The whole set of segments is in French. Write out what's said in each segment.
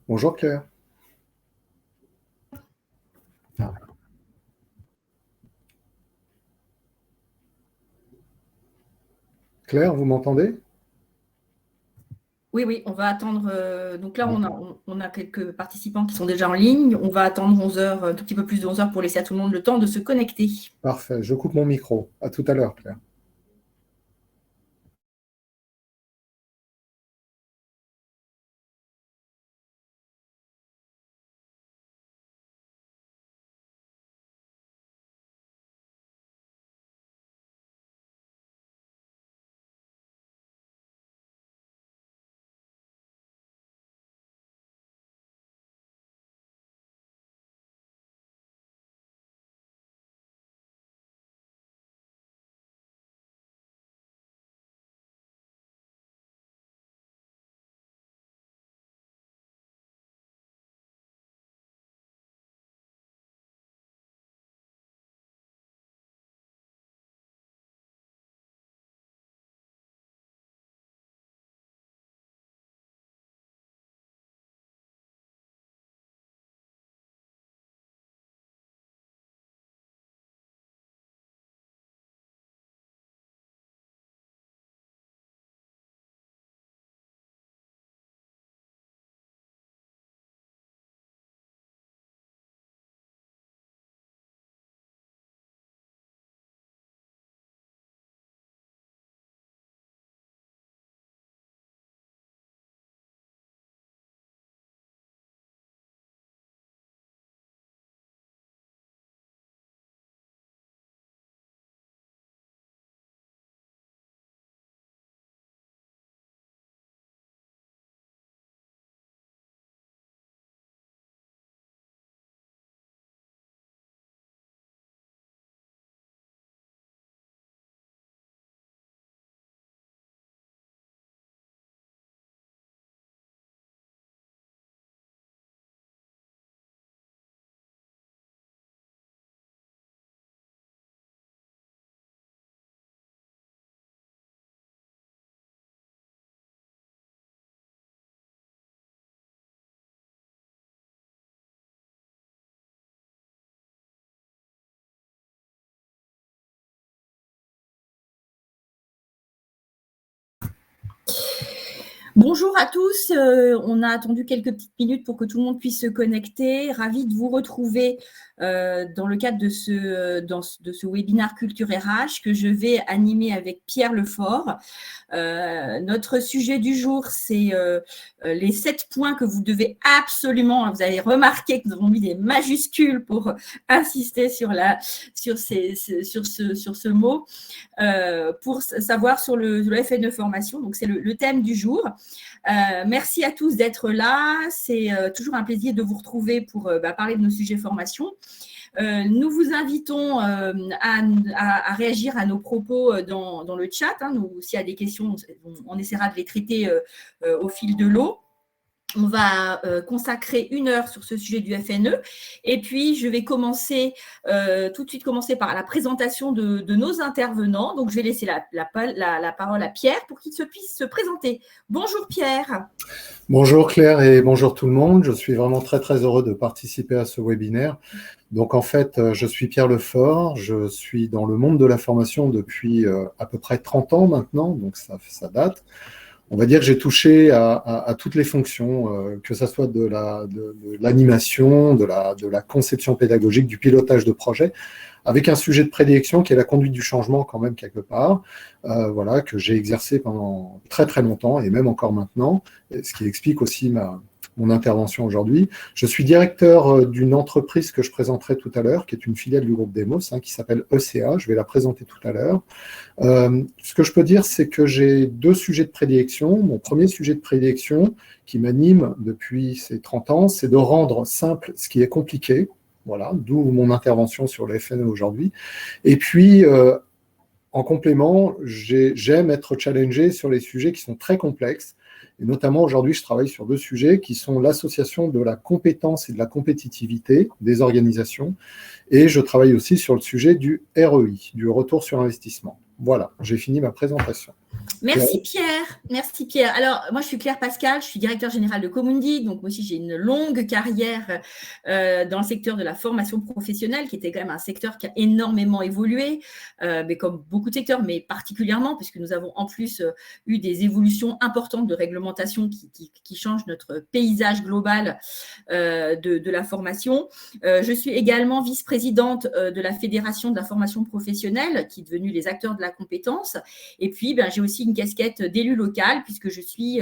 Bonjour Claire. Ah. Claire, vous m'entendez? Oui, oui, on va attendre. Donc là, on a quelques participants qui sont déjà en ligne. On va attendre 11 heures, un tout petit peu plus de 11 heures pour laisser à tout le monde le temps de se connecter. Parfait, je coupe mon micro. À tout à l'heure, Claire. Bonjour à tous, on a attendu quelques petites minutes pour que tout le monde puisse se connecter. Ravi de vous retrouver dans le cadre de ce webinaire Culture RH que je vais animer avec Pierre Lefort. Notre sujet du jour, c'est les 7 points que vous devez absolument, vous avez remarqué que nous avons mis des majuscules pour insister sur ce mot, pour savoir sur le FNE formation. Donc, c'est le thème du jour. Merci à tous d'être là. C'est toujours un plaisir de vous retrouver pour parler de nos sujets formation. Nous vous invitons à réagir à nos propos dans le chat. S'il y a des questions, on essaiera de les traiter au fil de l'eau. On va consacrer 1 heure sur ce sujet du FNE. Et puis, je vais tout de suite commencer par la présentation de nos intervenants. Donc, je vais laisser la parole à Pierre pour qu'il puisse se présenter. Bonjour Pierre. Bonjour Claire et bonjour tout le monde. Je suis vraiment très très heureux de participer à ce webinaire. Donc en fait, je suis Pierre Lefort. Je suis dans le monde de la formation depuis à peu près 30 ans maintenant, donc ça date. On va dire que j'ai touché à toutes les fonctions, que ce soit de l'animation, de la conception pédagogique, du pilotage de projet, avec un sujet de prédilection qui est la conduite du changement quand même quelque part, voilà, que j'ai exercé pendant très très longtemps et même encore maintenant, ce qui explique aussi mon intervention aujourd'hui. Je suis directeur d'une entreprise que je présenterai tout à l'heure, qui est une filiale du groupe Demos, qui s'appelle ECA. Je vais la présenter tout à l'heure. Ce que je peux dire, c'est que j'ai 2 sujets de prédilection. Mon premier sujet de prédilection, qui m'anime depuis ces 30 ans, c'est de rendre simple ce qui est compliqué. Voilà, d'où mon intervention sur le FNE aujourd'hui. Et puis, en complément, j'aime être challengé sur les sujets qui sont très complexes. Et notamment, aujourd'hui, je travaille sur 2 sujets qui sont l'association de la compétence et de la compétitivité des organisations. Et je travaille aussi sur le sujet du REI, du retour sur investissement. Voilà, j'ai fini ma présentation. Merci Pierre, merci Pierre. Alors, moi, je suis Claire Pascal, je suis directeur général de Comundi. Donc, moi aussi, j'ai une longue carrière dans le secteur de la formation professionnelle, qui était quand même un secteur qui a énormément évolué, mais comme beaucoup de secteurs, mais particulièrement, puisque nous avons en plus eu des évolutions importantes de réglementation qui changent notre paysage global de la formation. Je suis également vice-présidente de la Fédération de la formation professionnelle, qui est devenue les acteurs de la compétence. Et puis, j'ai aussi une casquette d'élu local, puisque je suis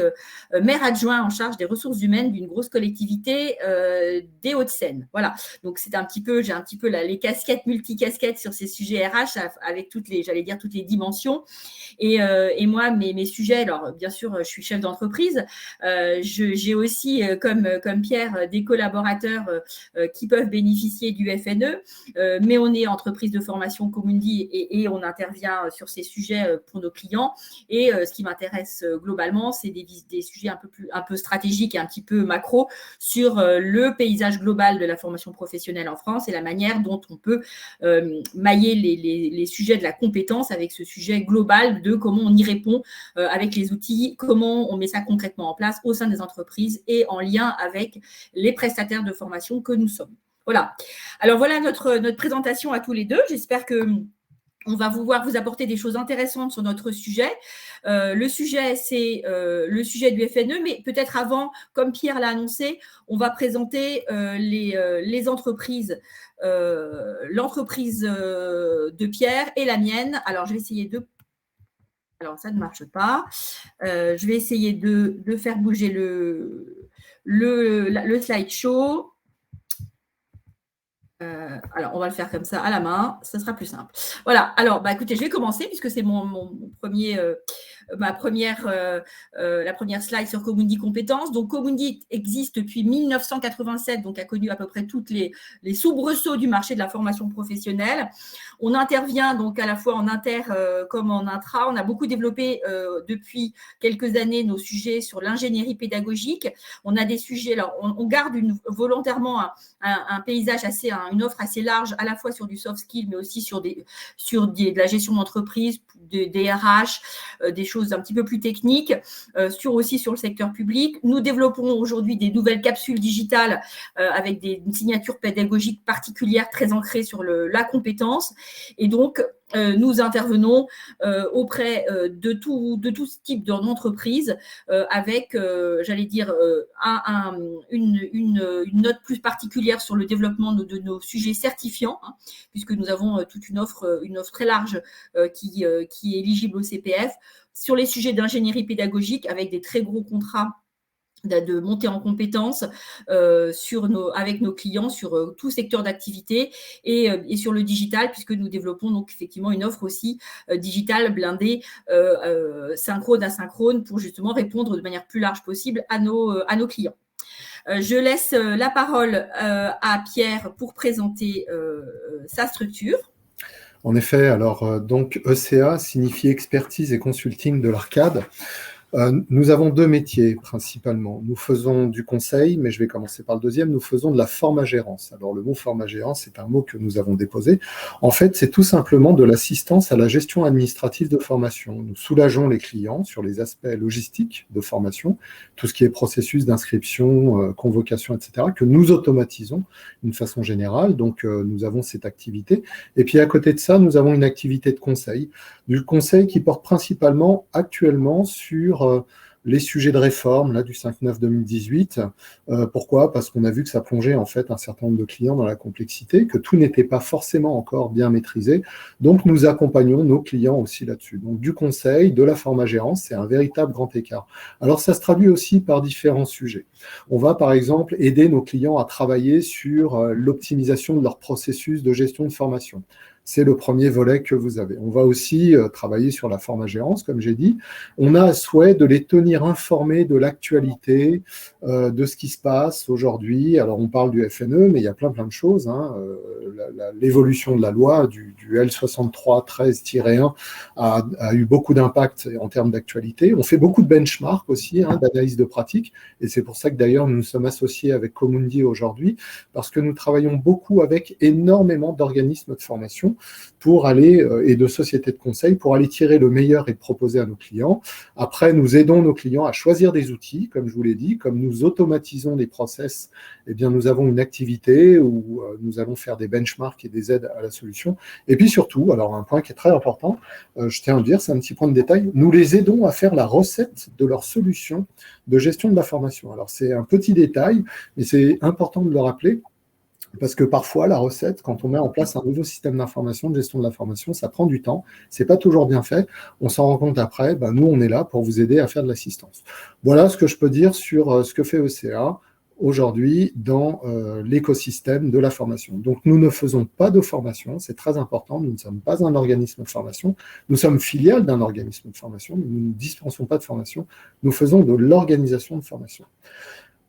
maire adjoint en charge des ressources humaines d'une grosse collectivité des Hauts-de-Seine. Voilà, donc c'est j'ai un petit peu les casquettes, multicasquettes sur ces sujets RH, avec toutes les dimensions. Et moi, mes sujets, alors bien sûr, je suis chef d'entreprise, j'ai aussi, comme Pierre, des collaborateurs qui peuvent bénéficier du FNE, mais on est entreprise de formation Comundi et on intervient sur ces sujets pour nos clients. Et ce qui m'intéresse globalement, c'est des sujets un peu stratégiques et un petit peu macro sur le paysage global de la formation professionnelle en France et la manière dont on peut mailler les sujets de la compétence avec ce sujet global de comment on y répond avec les outils, comment on met ça concrètement en place au sein des entreprises et en lien avec les prestataires de formation que nous sommes. Voilà. Alors, voilà notre présentation à tous les deux. J'espère que on va vous apporter des choses intéressantes sur notre sujet. Le sujet, c'est le sujet du FNE, mais peut-être avant, comme Pierre l'a annoncé, on va présenter les entreprises, l'entreprise de Pierre et la mienne. Alors, je vais essayer de... Alors, ça ne marche pas. Je vais essayer de faire bouger le slideshow. Alors, on va le faire comme ça à la main, ce sera plus simple. Voilà, alors, écoutez, je vais commencer puisque c'est la première slide sur Comundi Compétences. Donc, Comundi existe depuis 1987, donc a connu à peu près toutes les soubresauts du marché de la formation professionnelle. On intervient donc à la fois en inter comme en intra. On a beaucoup développé depuis quelques années nos sujets sur l'ingénierie pédagogique. On a des sujets, alors on garde volontairement un paysage une offre assez large, à la fois sur du soft skill, mais aussi sur de la gestion d'entreprise, des RH, des choses un petit peu plus techniques, aussi sur le secteur public. Nous développons aujourd'hui des nouvelles capsules digitales avec une signature pédagogique particulière très ancrée sur la compétence. Et donc, nous intervenons auprès de tout ce type d'entreprise avec, j'allais dire, une note plus particulière sur le développement de nos sujets certifiants, puisque nous avons toute une offre très large qui est éligible au CPF, sur les sujets d'ingénierie pédagogique avec des très gros contrats de monter en compétences avec nos clients sur tout secteur d'activité et sur le digital, puisque nous développons donc effectivement une offre aussi digitale blindée, synchrone, asynchrone, pour justement répondre de manière plus large possible à nos clients. Je laisse la parole à Pierre pour présenter sa structure. En effet, alors donc ECA signifie expertise et consulting de l'arcade. Nous avons 2 métiers principalement. Nous faisons du conseil, mais je vais commencer par le deuxième. Nous faisons de la formagérance. Alors, le mot formagérance, c'est un mot que nous avons déposé. En fait, c'est tout simplement de l'assistance à la gestion administrative de formation. Nous soulageons les clients sur les aspects logistiques de formation, tout ce qui est processus d'inscription, convocation, etc., que nous automatisons d'une façon générale. Donc, nous avons cette activité. Et puis, à côté de ça, nous avons une activité de conseil. Du conseil qui porte principalement actuellement sur les sujets de réforme là, du 5/9/2018. Pourquoi ? Parce qu'on a vu que ça plongeait en fait un certain nombre de clients dans la complexité, que tout n'était pas forcément encore bien maîtrisé. Donc, nous accompagnons nos clients aussi là-dessus. Donc, du conseil, de la formagérance, c'est un véritable grand écart. Alors, ça se traduit aussi par différents sujets. On va, par exemple, aider nos clients à travailler sur l'optimisation de leur processus de gestion de formation. c'est le premier volet que vous avez. On va aussi travailler sur la forma-gérance, comme j'ai dit. On a souhait de les tenir informés de l'actualité, de ce qui se passe aujourd'hui. Alors, on parle du FNE, mais il y a plein de choses. L'évolution de la loi du L6313-1 a eu beaucoup d'impact en termes d'actualité. On fait beaucoup de benchmarks aussi, d'analyse de pratique, et c'est pour ça que d'ailleurs nous nous sommes associés avec Comundi aujourd'hui, parce que nous travaillons beaucoup avec énormément d'organismes de formation pour aller, et de sociétés de conseil, pour aller tirer le meilleur et le proposer à nos clients. Après, nous aidons nos clients à choisir des outils, comme je vous l'ai dit, comme nous automatisons des process, eh bien nous avons une activité où nous allons faire des benchmarks et des aides à la solution. Et puis surtout, alors un point qui est très important, je tiens à le dire, c'est un petit point de détail, nous les aidons à faire la recette de leur solution de gestion de la formation. Alors c'est un petit détail, mais c'est important de le rappeler, parce que parfois, la recette, quand on met en place un nouveau système d'information, de gestion de la formation, ça prend du temps, c'est pas toujours bien fait, on s'en rend compte après, nous on est là pour vous aider à faire de l'assistance. Voilà ce que je peux dire sur ce que fait ECA aujourd'hui dans l'écosystème de la formation. Donc nous ne faisons pas de formation, c'est très important, nous ne sommes pas un organisme de formation, nous sommes filiale d'un organisme de formation, mais nous ne dispensons pas de formation, nous faisons de l'organisation de formation.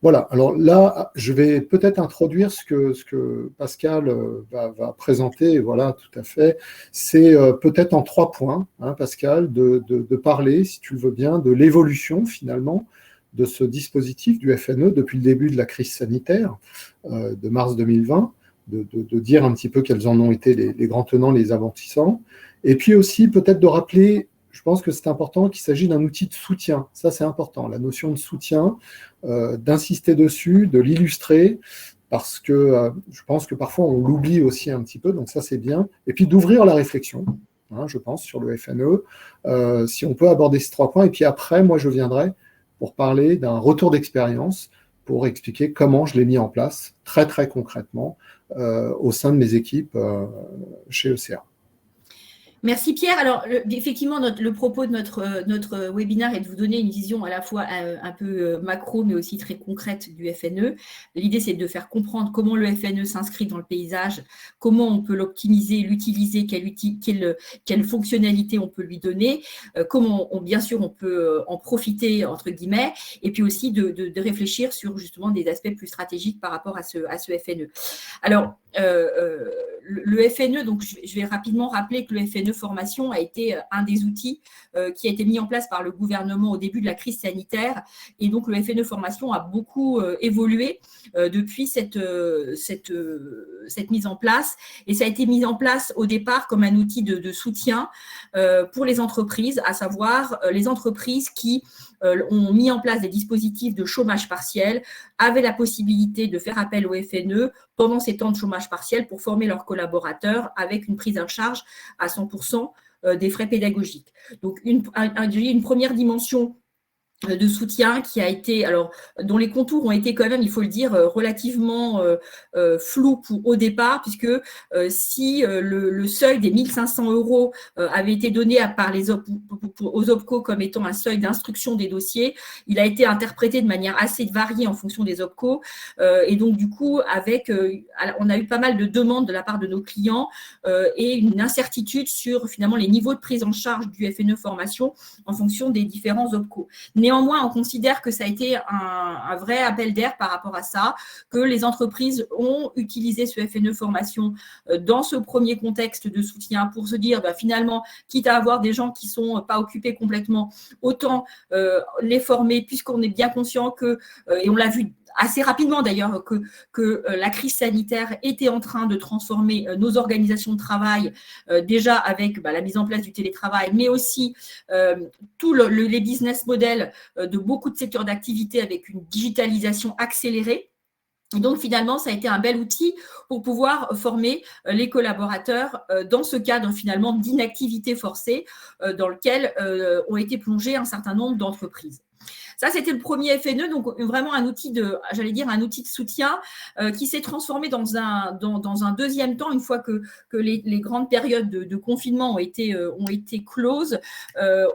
Voilà, alors là, je vais peut-être introduire ce que Pascal va présenter, voilà, tout à fait. C'est peut-être en 3 points, Pascal, de parler, si tu le veux bien, de l'évolution finalement de ce dispositif du FNE depuis le début de la crise sanitaire de mars 2020, de dire un petit peu quels en ont été les grands tenants, les aboutissants, et puis aussi peut-être de rappeler, je pense que c'est important, qu'il s'agit d'un outil de soutien. Ça, c'est important, la notion de soutien, d'insister dessus, de l'illustrer, parce que je pense que parfois on l'oublie aussi un petit peu, donc ça c'est bien. Et puis d'ouvrir la réflexion, je pense, sur le FNE, si on peut aborder ces 3 points. Et puis après, moi je viendrai pour parler d'un retour d'expérience, pour expliquer comment je l'ai mis en place très très concrètement au sein de mes équipes chez ECA. Merci Pierre. Alors, effectivement, le propos de notre webinaire est de vous donner une vision à la fois un peu macro, mais aussi très concrète du FNE. L'idée, c'est de faire comprendre comment le FNE s'inscrit dans le paysage, comment on peut l'optimiser, l'utiliser, quelle fonctionnalité on peut lui donner, comment, bien sûr, on peut en profiter, entre guillemets, et puis aussi de réfléchir sur justement des aspects plus stratégiques par rapport à ce FNE. Alors, le FNE, donc je vais rapidement rappeler que le FNE formation a été un des outils qui a été mis en place par le gouvernement au début de la crise sanitaire, et donc le FNE formation a beaucoup évolué depuis cette mise en place, et ça a été mis en place au départ comme un outil de soutien pour les entreprises, à savoir les entreprises qui ont mis en place des dispositifs de chômage partiel, avaient la possibilité de faire appel au FNE pendant ces temps de chômage partiel pour former leurs collaborateurs avec une prise en charge à 100% des frais pédagogiques. Donc, une première dimension de soutien qui a été, alors dont les contours ont été quand même, il faut le dire, relativement flous au départ, puisque si le seuil des 1 500 € avait été donné aux OPCO comme étant un seuil d'instruction des dossiers, il a été interprété de manière assez variée en fonction des OPCO, et donc du coup, on a eu pas mal de demandes de la part de nos clients et une incertitude sur finalement les niveaux de prise en charge du FNE formation en fonction des différents OPCO. Néanmoins, on considère que ça a été un vrai appel d'air par rapport à ça, que les entreprises ont utilisé ce FNE formation dans ce premier contexte de soutien pour se dire, finalement, quitte à avoir des gens qui ne sont pas occupés complètement, autant les former, puisqu'on est bien conscient que, et on l'a vu assez rapidement d'ailleurs, que la crise sanitaire était en train de transformer nos organisations de travail, déjà avec la mise en place du télétravail, mais aussi tous les business models de beaucoup de secteurs d'activité avec une digitalisation accélérée. Et donc, finalement, ça a été un bel outil pour pouvoir former les collaborateurs dans ce cadre, finalement, d'inactivité forcée dans lequel ont été plongés un certain nombre d'entreprises. Ça, c'était le premier FNE, donc vraiment un outil un outil de soutien qui s'est transformé dans un deuxième temps, une fois que les grandes périodes de confinement ont été closes.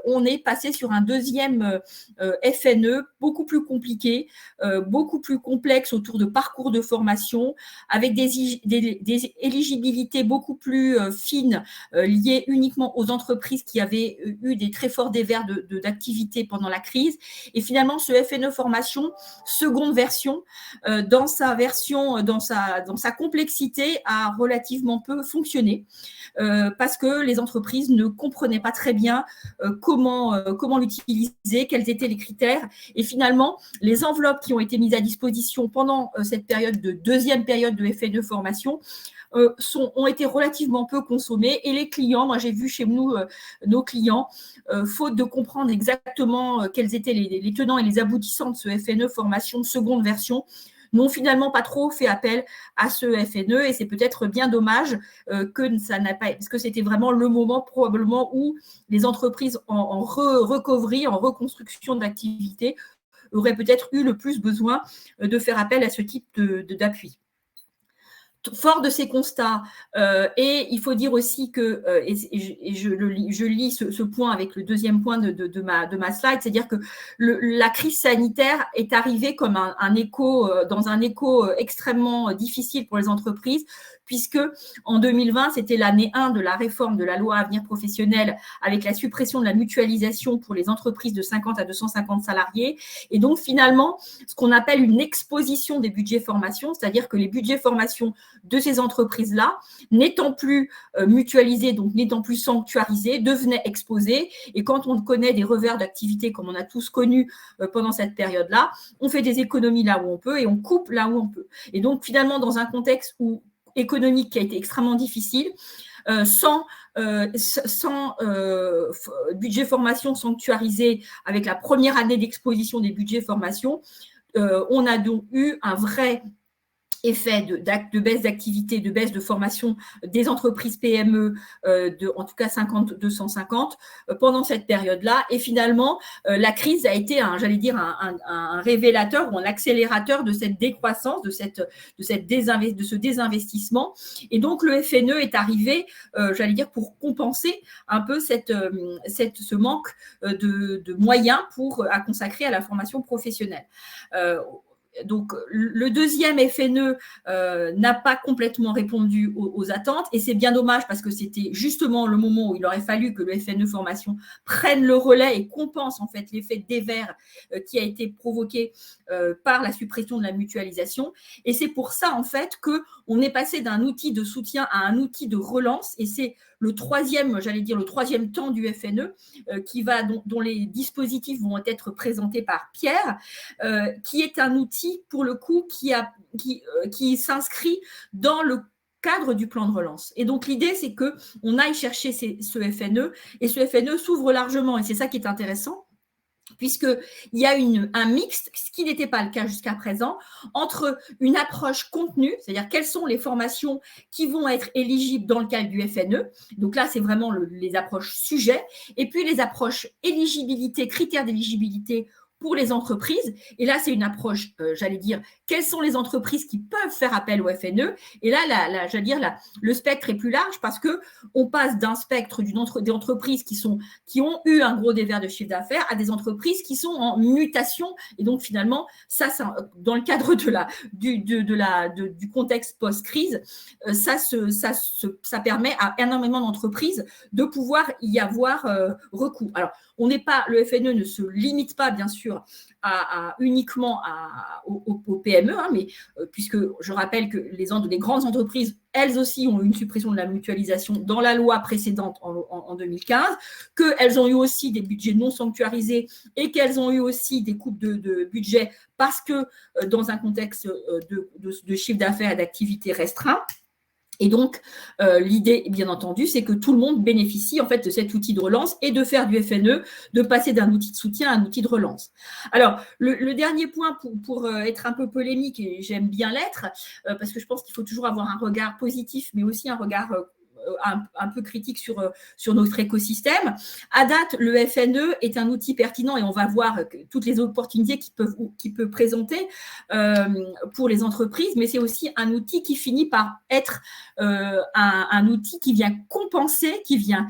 On est passé sur un deuxième FNE, beaucoup plus compliqué, beaucoup plus complexe, autour de parcours de formation, avec des éligibilités beaucoup plus fines, liées uniquement aux entreprises qui avaient eu des très forts dévers d'activité pendant la crise. Et finalement, ce FNE formation, seconde version, dans sa complexité, a relativement peu fonctionné, parce que les entreprises ne comprenaient pas très bien comment l'utiliser, quels étaient les critères. Et finalement, les enveloppes qui ont été mises à disposition pendant cette deuxième période de FNE formation ont été relativement peu consommées. Et les clients, moi j'ai vu chez nous nos clients, faute de comprendre exactement quels étaient les tenants et les aboutissants de ce FNE formation de seconde version, n'ont finalement pas trop fait appel à ce FNE, et c'est peut-être bien dommage que ça n'a pas, parce que c'était vraiment le moment probablement où les entreprises en recovery, en reconstruction de l'activité, auraient peut-être eu le plus besoin de faire appel à ce type d'appui. Fort de ces constats, et il faut dire aussi que, et je lis ce point avec le deuxième point de ma slide, c'est-à-dire que la crise sanitaire est arrivée comme un écho, dans un écho extrêmement difficile pour les entreprises, puisque en 2020, c'était l'année 1 de la réforme de la loi Avenir Professionnel, avec la suppression de la mutualisation pour les entreprises de 50 à 250 salariés. Et donc, finalement, ce qu'on appelle une exposition des budgets formation, c'est-à-dire que les budgets formation de ces entreprises-là, n'étant plus mutualisés, donc n'étant plus sanctuarisés, devenaient exposés. Et quand on connaît des revers d'activité, comme on a tous connu pendant cette période-là, on fait des économies là où on peut et on coupe là où on peut. Et donc, finalement, dans un contexte économique qui a été extrêmement difficile, sans budget formation sanctuarisé, avec la première année d'exposition des budgets formation, on a donc eu un vrai effet de baisse d'activité, de baisse de formation des entreprises PME, en tout cas 50-250, pendant cette période-là. Et finalement, la crise a été un révélateur ou un accélérateur de cette décroissance, de ce désinvestissement. Et donc, le FNE est arrivé, pour compenser un peu ce manque de moyens à consacrer à la formation professionnelle. Donc, le deuxième FNE n'a pas complètement répondu aux attentes, et c'est bien dommage, parce que c'était justement le moment où il aurait fallu que le FNE formation prenne le relais et compense en fait l'effet dévers qui a été provoqué par la suppression de la mutualisation. Et c'est pour ça en fait qu'on est passé d'un outil de soutien à un outil de relance, et c'est le troisième temps du FNE dont les dispositifs vont être présentés par Pierre, qui est un outil pour le coup qui s'inscrit dans le cadre du plan de relance. Et donc, l'idée, c'est qu'on aille chercher ce FNE, et ce FNE s'ouvre largement, et c'est ça qui est intéressant, puisqu'il y a un mixte, ce qui n'était pas le cas jusqu'à présent, entre une approche contenue, c'est-à-dire quelles sont les formations qui vont être éligibles dans le cadre du FNE. Donc là, c'est vraiment les approches sujets, et puis les approches éligibilité, critères d'éligibilité pour les entreprises. Et là, c'est une approche, quelles sont les entreprises qui peuvent faire appel au FNE. Et là, le spectre est plus large, parce qu'on passe d'un spectre des entreprises qui ont eu un gros dévers de chiffre d'affaires à des entreprises qui sont en mutation. Et donc, finalement, ça dans le cadre du contexte post-crise, ça permet à énormément d'entreprises de pouvoir y avoir recours. Alors, le FNE ne se limite pas, bien sûr, uniquement aux PME, mais puisque je rappelle que les grandes entreprises, elles aussi, ont eu une suppression de la mutualisation dans la loi précédente en 2015, qu'elles ont eu aussi des budgets non sanctuarisés, et qu'elles ont eu aussi des coupes de budget, parce que dans un contexte de chiffre d'affaires et d'activité restreint. Et donc, l'idée, bien entendu, c'est que tout le monde bénéficie en fait de cet outil de relance, et de faire du FNE, de passer d'un outil de soutien à un outil de relance. Alors, le dernier point, pour être un peu polémique, et j'aime bien l'être, parce que je pense qu'il faut toujours avoir un regard positif, mais aussi un regard un peu critiques sur notre écosystème. À date, le FNE est un outil pertinent et on va voir toutes les opportunités qu'il peut présenter pour les entreprises, mais c'est aussi un outil qui finit par être un outil qui vient compenser, qui vient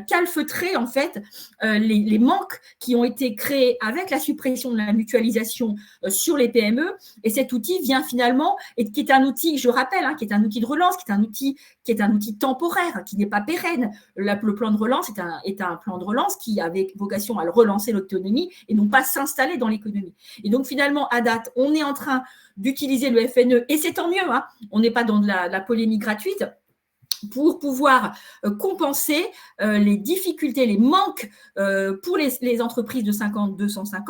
calfeutrer en fait les manques qui ont été créés avec la suppression de la mutualisation sur les PME. Et cet outil vient finalement, qui est un outil, je rappelle, qui est un outil de relance, qui est un outil temporaire, qui n'est pas pérenne. Le plan de relance est un plan de relance qui avait vocation à relancer l'autonomie et non pas s'installer dans l'économie. Et donc finalement, à date, on est en train d'utiliser le FNE, et c'est tant mieux, on n'est pas dans de la polémique gratuite, pour pouvoir compenser les difficultés, les manques pour les entreprises de 50-250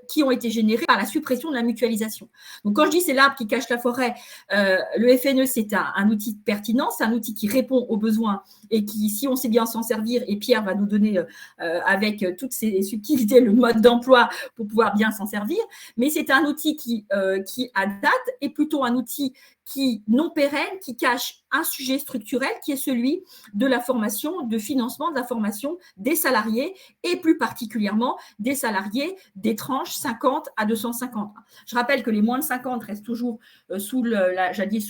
qui ont été générés par la suppression de la mutualisation. Donc, quand je dis c'est l'arbre qui cache la forêt, le FNE, c'est un outil pertinent, c'est un outil qui répond aux besoins et qui, si on sait bien s'en servir, et Pierre va nous donner avec toutes ses subtilités le mode d'emploi pour pouvoir bien s'en servir, mais c'est un outil qui, à date, est plutôt un outil qui non pérenne, qui cache un sujet structurel qui est celui de la formation, de financement de la formation des salariés et plus particulièrement des salariés des tranches 50 à 250. Je rappelle que les moins de 50 restent toujours sous l'abri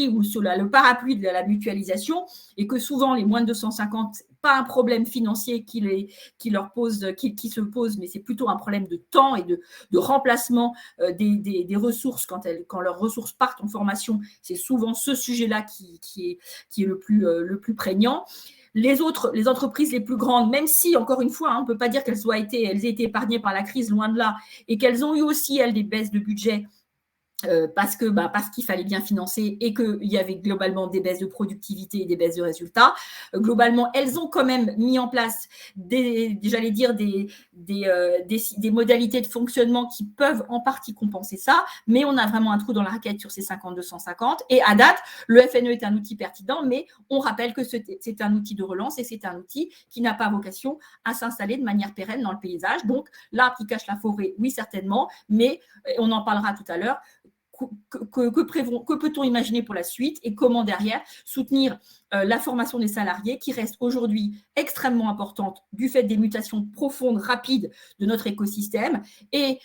ou sous le parapluie de la mutualisation et que souvent les moins de 250, pas un problème financier qui se pose, mais c'est plutôt un problème de temps et de remplacement des ressources quand leurs ressources partent en formation. C'est souvent ce sujet-là qui est le plus prégnant. Les entreprises les plus grandes, même si, encore une fois, on ne peut pas dire qu'elles aient été épargnées par la crise, loin de là, et qu'elles ont eu aussi, elles, des baisses de budget, parce qu'il fallait bien financer et qu'il y avait globalement des baisses de productivité et des baisses de résultats. Globalement, elles ont quand même mis en place des modalités de fonctionnement qui peuvent en partie compenser ça, mais on a vraiment un trou dans la raquette sur ces 50-250. Et à date, le FNE est un outil pertinent, mais on rappelle que c'est un outil de relance et c'est un outil qui n'a pas vocation à s'installer de manière pérenne dans le paysage. Donc, l'arbre qui cache la forêt, oui, certainement, mais on en parlera tout à l'heure. Que peut-on imaginer pour la suite et comment derrière soutenir la formation des salariés qui reste aujourd'hui extrêmement importante du fait des mutations profondes, rapides de notre écosystème et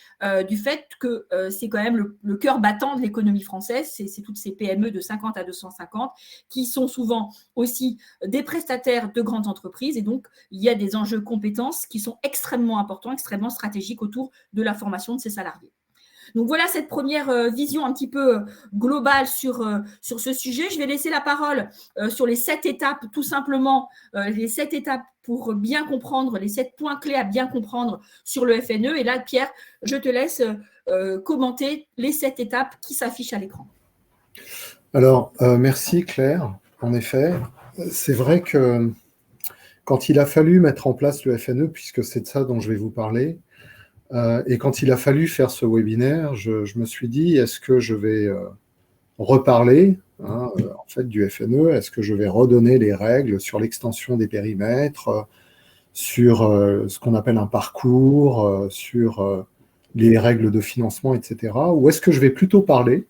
du fait que c'est quand même le cœur battant de l'économie française, c'est toutes ces PME de 50 à 250 qui sont souvent aussi des prestataires de grandes entreprises et donc il y a des enjeux compétences qui sont extrêmement importants, extrêmement stratégiques autour de la formation de ces salariés. Donc voilà cette première vision un petit peu globale sur ce sujet. Je vais laisser la parole sur les 7 étapes, tout simplement, les 7 étapes pour bien comprendre, les 7 points clés à bien comprendre sur le FNE. Et là, Pierre, je te laisse commenter les 7 étapes qui s'affichent à l'écran. Alors, merci Claire. En effet, c'est vrai que quand il a fallu mettre en place le FNE, puisque c'est de ça dont je vais vous parler, et quand il a fallu faire ce webinaire, je me suis dit, est-ce que je vais reparler en fait, du FNE? Est-ce que je vais redonner les règles sur l'extension des périmètres, sur ce qu'on appelle un parcours, sur les règles de financement, etc. Ou est-ce que je vais plutôt parler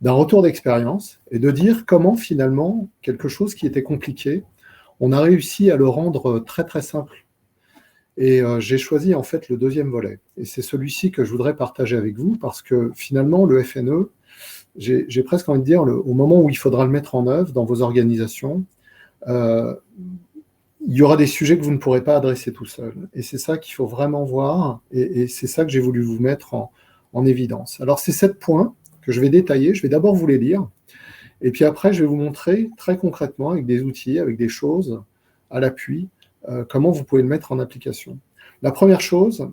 d'un retour d'expérience et de dire comment finalement quelque chose qui était compliqué, on a réussi à le rendre très très simple. Et j'ai choisi en fait le deuxième volet. Et c'est celui-ci que je voudrais partager avec vous parce que finalement le FNE, j'ai presque envie de dire, au moment où il faudra le mettre en œuvre dans vos organisations, il y aura des sujets que vous ne pourrez pas adresser tout seul. Et c'est ça qu'il faut vraiment voir et c'est ça que j'ai voulu vous mettre en évidence. Alors ces 7 points que je vais détailler, je vais d'abord vous les lire et puis après je vais vous montrer très concrètement avec des outils, avec des choses à l'appui, comment vous pouvez le mettre en application. La première chose,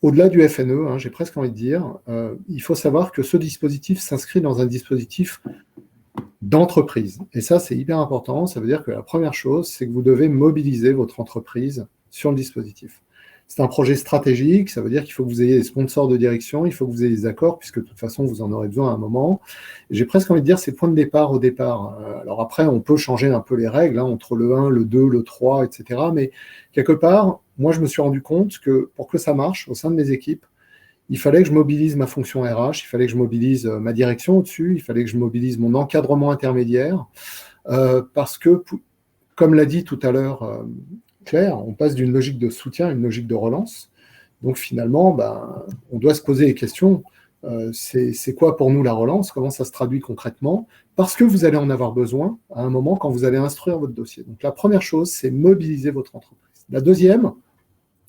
au-delà du FNE, j'ai presque envie de dire, il faut savoir que ce dispositif s'inscrit dans un dispositif d'entreprise. Et ça, c'est hyper important. Ça veut dire que la première chose, c'est que vous devez mobiliser votre entreprise sur le dispositif. C'est un projet stratégique, ça veut dire qu'il faut que vous ayez des sponsors de direction, il faut que vous ayez des accords, puisque de toute façon, vous en aurez besoin à un moment. J'ai presque envie de dire, c'est le point de départ au départ. Alors après, on peut changer un peu les règles, entre le 1, le 2, le 3, etc. Mais quelque part, moi, je me suis rendu compte que pour que ça marche au sein de mes équipes, il fallait que je mobilise ma fonction RH, il fallait que je mobilise ma direction au-dessus, il fallait que je mobilise mon encadrement intermédiaire, parce que, comme l'a dit tout à l'heure Claire, on passe d'une logique de soutien à une logique de relance. Donc finalement, on doit se poser les questions. C'est quoi pour nous la relance? Comment ça se traduit concrètement? Parce que vous allez en avoir besoin à un moment quand vous allez instruire votre dossier. Donc la première chose, c'est mobiliser votre entreprise. La deuxième,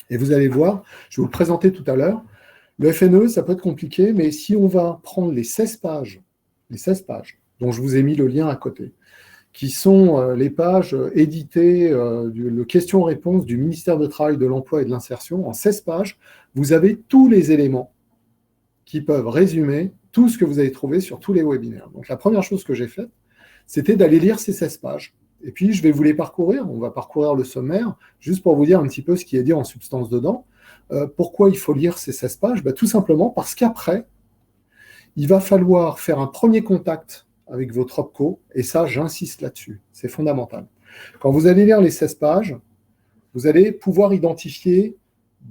et vous allez voir, je vais vous le présenter tout à l'heure, le FNE, ça peut être compliqué, mais si on va prendre les 16 pages, dont je vous ai mis le lien à côté, qui sont les pages éditées, le question-réponse du ministère du Travail, de l'Emploi et de l'Insertion, en 16 pages, vous avez tous les éléments qui peuvent résumer tout ce que vous avez trouvé sur tous les webinaires. Donc la première chose que j'ai faite, c'était d'aller lire ces 16 pages. Et puis je vais vous les parcourir, on va parcourir le sommaire, juste pour vous dire un petit peu ce qui est dit en substance dedans. Pourquoi il faut lire ces 16 pages? Tout simplement parce qu'après, il va falloir faire un premier contact avec votre OPCO, et ça, j'insiste là-dessus, c'est fondamental. Quand vous allez lire les 16 pages, vous allez pouvoir identifier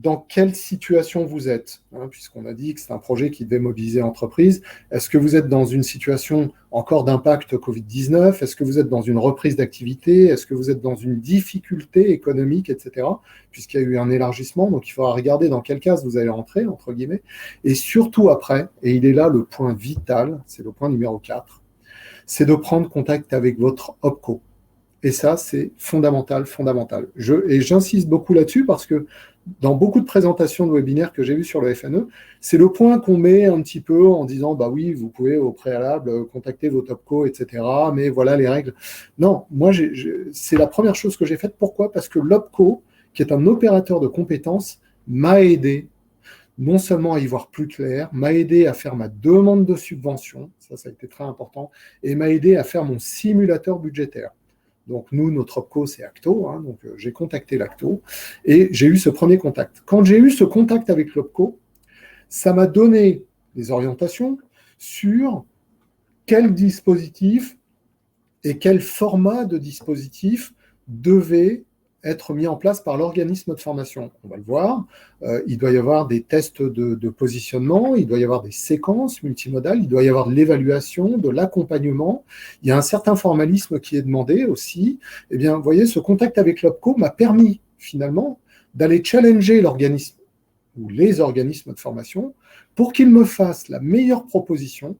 dans quelle situation vous êtes, puisqu'on a dit que c'est un projet qui devait mobiliser l'entreprise. Est-ce que vous êtes dans une situation encore d'impact Covid-19? Est-ce que vous êtes dans une reprise d'activité? Est-ce que vous êtes dans une difficulté économique, etc. Puisqu'il y a eu un élargissement, donc il faudra regarder dans quelle case vous allez rentrer, entre guillemets. Et surtout après, et il est là le point vital, c'est le point numéro 4, c'est de prendre contact avec votre OPCO. Et ça, c'est fondamental. Et j'insiste beaucoup là-dessus parce que dans beaucoup de présentations de webinaires que j'ai vues sur le FNE, c'est le point qu'on met un petit peu en disant, oui, vous pouvez au préalable contacter votre OPCO, etc., mais voilà les règles. Non, moi, c'est la première chose que j'ai faite. Pourquoi? Parce que l'OPCO, qui est un opérateur de compétences, m'a aidé non seulement à y voir plus clair, m'a aidé à faire ma demande de subvention, ça a été très important, et m'a aidé à faire mon simulateur budgétaire. Donc nous, notre OPCO, c'est Acto, donc j'ai contacté l'Acto, et j'ai eu ce premier contact. Quand j'ai eu ce contact avec l'OPCO, ça m'a donné des orientations sur quel dispositif et quel format de dispositif devait être mis en place par l'organisme de formation. On va le voir. Il doit y avoir des tests de positionnement, il doit y avoir des séquences multimodales, il doit y avoir de l'évaluation, de l'accompagnement. Il y a un certain formalisme qui est demandé aussi. Eh bien, vous voyez, ce contact avec l'OPCO m'a permis finalement d'aller challenger l'organisme ou les organismes de formation pour qu'ils me fassent la meilleure proposition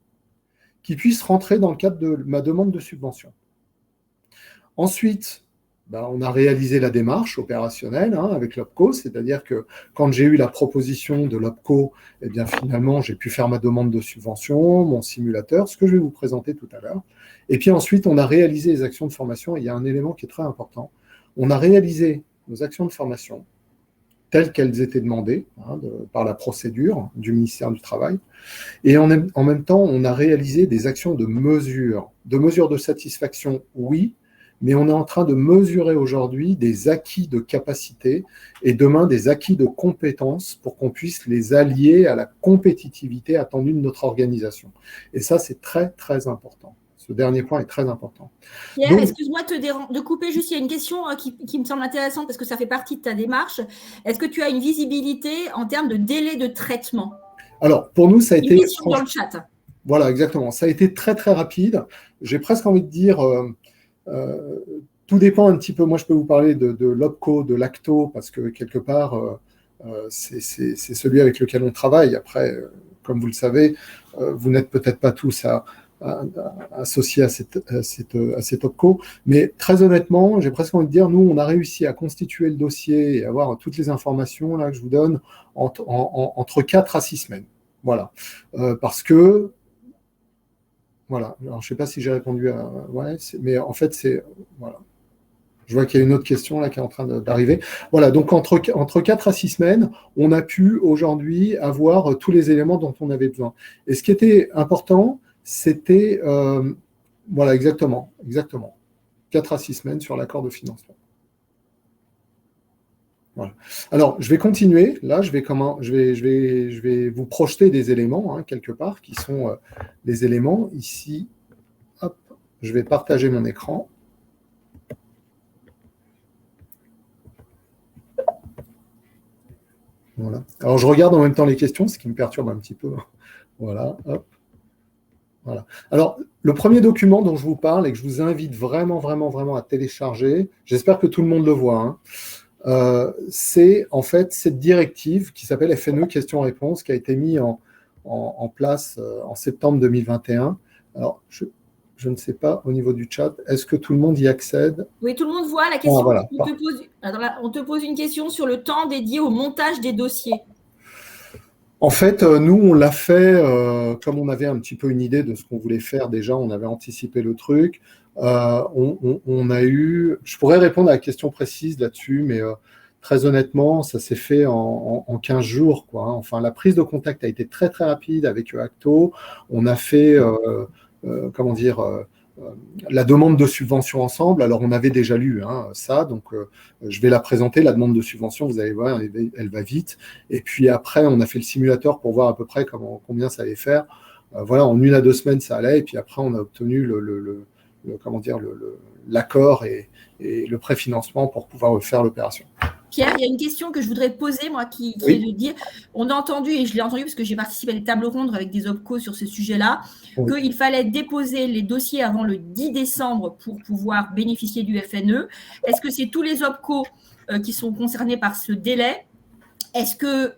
qui puisse rentrer dans le cadre de ma demande de subvention. Ensuite, on a réalisé la démarche opérationnelle avec l'OPCO, c'est-à-dire que quand j'ai eu la proposition de l'OPCO, eh bien finalement, j'ai pu faire ma demande de subvention, mon simulateur, ce que je vais vous présenter tout à l'heure. Et puis ensuite, on a réalisé les actions de formation, et il y a un élément qui est très important. On a réalisé nos actions de formation telles qu'elles étaient demandées par la procédure du ministère du Travail. Et en même temps, on a réalisé des actions de mesure de satisfaction, oui, mais on est en train de mesurer aujourd'hui des acquis de capacité et demain des acquis de compétences pour qu'on puisse les allier à la compétitivité attendue de notre organisation. Et ça, c'est très, très important. Ce dernier point est très important. Pierre, excuse-moi de couper, juste il y a une question qui me semble intéressante parce que ça fait partie de ta démarche. Est-ce que tu as une visibilité en termes de délai de traitement? Alors, pour nous, ça a été… Une question dans le chat. Voilà, exactement. Ça a été très, très rapide. J'ai presque envie de dire… tout dépend un petit peu. Moi, je peux vous parler de l'OPCO, de l'ACTO, parce que quelque part, c'est celui avec lequel on travaille. Après, comme vous le savez, vous n'êtes peut-être pas tous associés à cette OPCO. Mais très honnêtement, j'ai presque envie de dire, nous, on a réussi à constituer le dossier et avoir toutes les informations là, que je vous donne entre 4 à 6 semaines. Voilà. Parce que… Voilà. Alors, je ne sais pas si j'ai répondu à… Ouais, mais en fait, c'est… Voilà. Je vois qu'il y a une autre question là qui est en train d'arriver. Voilà, donc entre 4 à 6 semaines, on a pu aujourd'hui avoir tous les éléments dont on avait besoin. Et ce qui était important, c'était… voilà, exactement. 4 à 6 semaines sur l'accord de financement. Voilà. Alors, je vais continuer. Là, je vais vous projeter des éléments, quelque part, qui sont les éléments. Ici, hop, je vais partager mon écran. Voilà. Alors, je regarde en même temps les questions, ce qui me perturbe un petit peu. Voilà, hop. Voilà. Alors, le premier document dont je vous parle et que je vous invite vraiment, vraiment, vraiment à télécharger, j'espère que tout le monde le voit, hein, c'est en fait cette directive qui s'appelle FNE questions-réponses qui a été mise en place en septembre 2021. Alors, je ne sais pas au niveau du chat, est-ce que tout le monde y accède? Oui, tout le monde voit la question. Ah, voilà. On te pose une question sur le temps dédié au montage des dossiers. En fait, nous, on l'a fait comme on avait un petit peu une idée de ce qu'on voulait faire déjà, on avait anticipé le truc. On a eu, je pourrais répondre à la question précise là-dessus, mais très honnêtement, ça s'est fait en 15 jours, quoi, hein. Enfin, la prise de contact a été très très rapide avec Acto. On a fait, comment dire, la demande de subvention ensemble. Alors, on avait déjà lu ça, donc je vais la présenter, la demande de subvention, vous allez voir, elle va vite. Et puis après, on a fait le simulateur pour voir à peu près combien ça allait faire. Voilà, en 1 à 2 semaines, ça allait. Et puis après, on a obtenu l'accord et le préfinancement pour pouvoir faire l'opération. Pierre, il y a une question que je voudrais poser, moi, qui Oui. est de dire, on a entendu, et je l'ai entendu parce que j'ai participé à des tables rondes avec des OPCO sur ce sujet-là, Oui. qu'il fallait déposer les dossiers avant le 10 décembre pour pouvoir bénéficier du FNE. Est-ce que c'est tous les OPCO qui sont concernés par ce délai? Est-ce que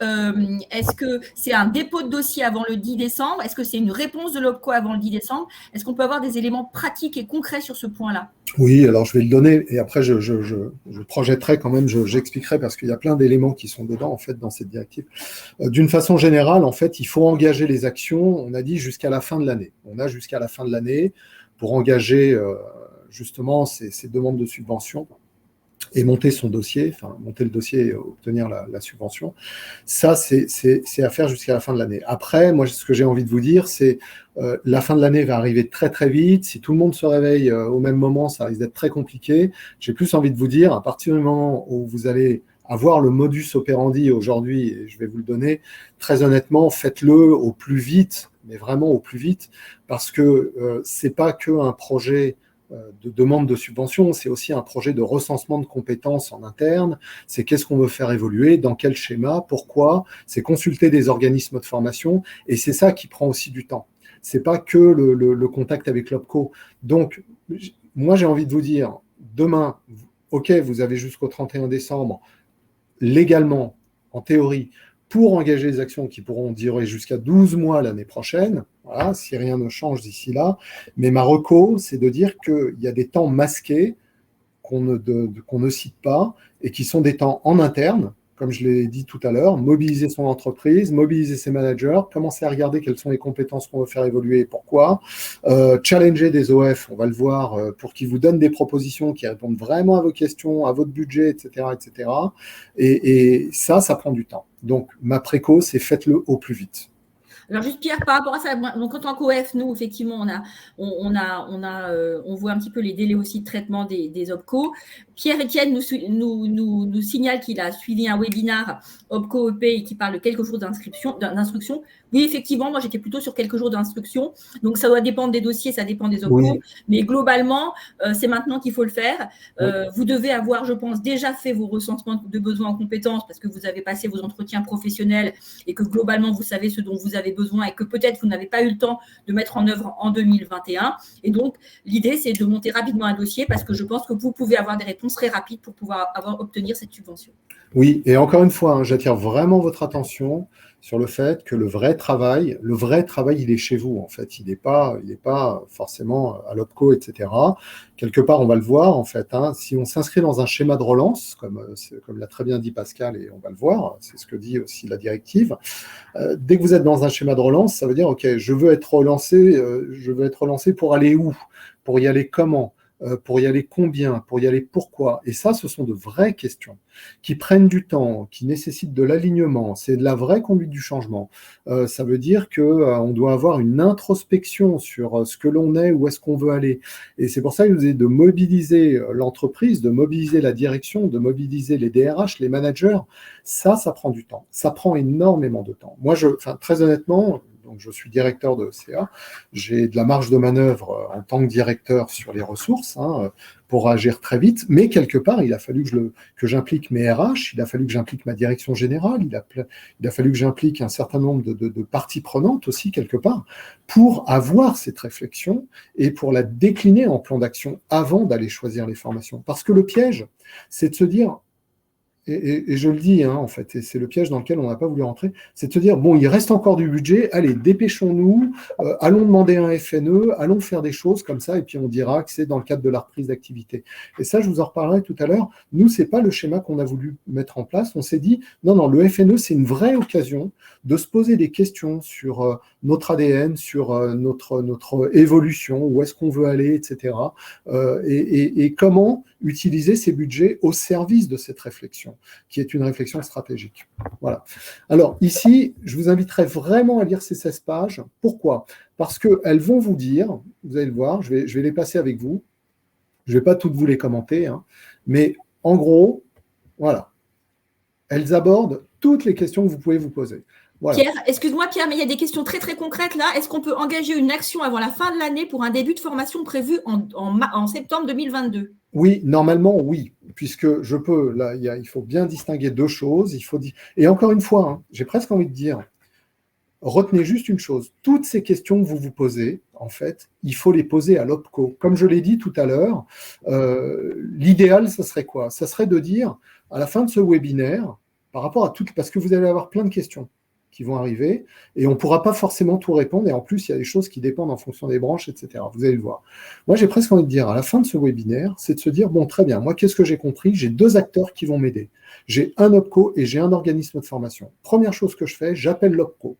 c'est un dépôt de dossier avant le 10 décembre? Est-ce que c'est une réponse de l'OPCO avant le 10 décembre? Est-ce qu'on peut avoir des éléments pratiques et concrets sur ce point-là? Oui, alors je vais le donner et après je projetterai quand même, j'expliquerai parce qu'il y a plein d'éléments qui sont dedans en fait dans cette directive. D'une façon générale, en fait, il faut engager les actions, on a dit jusqu'à la fin de l'année. On a jusqu'à la fin de l'année pour engager justement ces demandes de subvention et monter son dossier, enfin monter le dossier et obtenir la subvention. Ça, c'est à faire jusqu'à la fin de l'année. Après, moi, ce que j'ai envie de vous dire, c'est la fin de l'année va arriver très très vite. Si tout le monde se réveille au même moment, ça risque d'être très compliqué. J'ai plus envie de vous dire, à partir du moment où vous allez avoir le modus operandi aujourd'hui, et je vais vous le donner, très honnêtement, faites-le au plus vite, mais vraiment au plus vite, parce que c'est pas que un projet de demande de subvention, c'est aussi un projet de recensement de compétences en interne, c'est qu'est-ce qu'on veut faire évoluer, dans quel schéma, pourquoi, c'est consulter des organismes de formation, et c'est ça qui prend aussi du temps. C'est pas que le contact avec l'OPCO. Donc, moi j'ai envie de vous dire, demain, ok, vous avez jusqu'au 31 décembre, légalement, en théorie, pour engager des actions qui pourront durer jusqu'à 12 mois l'année prochaine, voilà, si rien ne change d'ici là. Mais ma reco, c'est de dire qu'il y a des temps masqués qu'on ne cite pas et qui sont des temps en interne, comme je l'ai dit tout à l'heure, mobiliser son entreprise, mobiliser ses managers, commencer à regarder quelles sont les compétences qu'on veut faire évoluer et pourquoi, challenger des OF, on va le voir, pour qu'ils vous donnent des propositions qui répondent vraiment à vos questions, à votre budget, etc. etc. Et ça prend du temps. Donc, ma préco, c'est faites-le au plus vite. Alors juste Pierre, par rapport à ça, donc en tant qu'OF, nous effectivement, on voit un petit peu les délais aussi de traitement des OPCO. Pierre-Étienne nous signale qu'il a suivi un webinaire OPCO-EP et qui parle de quelques jours d'instruction. Oui, effectivement, moi j'étais plutôt sur quelques jours d'instruction. Donc ça doit dépendre des dossiers, ça dépend des OPCO. Oui. Mais globalement, c'est maintenant qu'il faut le faire. Oui. Vous devez avoir, je pense, déjà fait vos recensements de besoins en compétences parce que vous avez passé vos entretiens professionnels et que globalement, vous savez ce dont vous avez besoin et que peut-être vous n'avez pas eu le temps de mettre en œuvre en 2021. Et donc, l'idée, c'est de monter rapidement un dossier parce que je pense que vous pouvez avoir des réponses très rapides pour pouvoir obtenir cette subvention. Oui, et encore une fois, j'attire vraiment votre attention sur le fait que le vrai travail, il est chez vous, en fait. Il n'est pas forcément à l'OPCO, etc. Quelque part, on va le voir, en fait. Si on s'inscrit dans un schéma de relance, comme l'a très bien dit Pascal, et on va le voir, c'est ce que dit aussi la directive, dès que vous êtes dans un schéma de relance, ça veut dire, OK, je veux être relancé pour aller où? Pour y aller comment? Pour y aller combien, pour y aller pourquoi. Et ça, ce sont de vraies questions qui prennent du temps, qui nécessitent de l'alignement. C'est de la vraie conduite du changement. Ça veut dire qu'on doit avoir une introspection sur ce que l'on est, où est-ce qu'on veut aller. Et c'est pour ça que je vous ai dit de mobiliser l'entreprise, de mobiliser la direction, de mobiliser les DRH, les managers. Ça prend du temps. Ça prend énormément de temps. Moi, très honnêtement, donc je suis directeur de ECA, j'ai de la marge de manœuvre en tant que directeur sur les ressources, pour agir très vite, mais quelque part, il a fallu que j'implique mes RH, il a fallu que j'implique ma direction générale, il a fallu que j'implique un certain nombre de parties prenantes aussi, quelque part, pour avoir cette réflexion et pour la décliner en plan d'action avant d'aller choisir les formations. Parce que le piège, c'est de se dire, et je le dis, en fait, et c'est le piège dans lequel on n'a pas voulu rentrer, c'est de se dire, bon, il reste encore du budget, allez, dépêchons-nous, allons demander un FNE, allons faire des choses comme ça, et puis on dira que c'est dans le cadre de la reprise d'activité. Et ça, je vous en reparlerai tout à l'heure. Nous, c'est pas le schéma qu'on a voulu mettre en place. On s'est dit, non, le FNE, c'est une vraie occasion de se poser des questions sur notre ADN, sur notre évolution, où est-ce qu'on veut aller, etc. Et comment utiliser ces budgets au service de cette réflexion, qui est une réflexion stratégique. Voilà. Alors ici, je vous inviterai vraiment à lire ces 16 pages. Pourquoi ? Parce qu'elles vont vous dire, vous allez le voir, je vais les passer avec vous, je ne vais pas toutes vous les commenter, mais en gros, voilà, elles abordent toutes les questions que vous pouvez vous poser. Voilà. Pierre, excuse-moi Pierre, mais il y a des questions très très concrètes là. Est-ce qu'on peut engager une action avant la fin de l'année pour un début de formation prévu en septembre 2022 ? Oui, normalement, oui, puisque je peux, là, il faut bien distinguer deux choses. Et encore une fois, j'ai presque envie de dire, retenez juste une chose, toutes ces questions que vous vous posez, en fait, il faut les poser à l'OPCO. Comme je l'ai dit tout à l'heure, l'idéal, ça serait quoi ? Ça serait de dire, à la fin de ce webinaire, par rapport à toutes, parce que vous allez avoir plein de questions qui vont arriver, et on ne pourra pas forcément tout répondre, et en plus, il y a des choses qui dépendent en fonction des branches, etc. Vous allez le voir. Moi, j'ai presque envie de dire, à la fin de ce webinaire, c'est de se dire, bon, très bien, moi, qu'est-ce que j'ai compris ? J'ai deux acteurs qui vont m'aider. J'ai un OPCO et j'ai un organisme de formation. Première chose que je fais, j'appelle l'OPCO.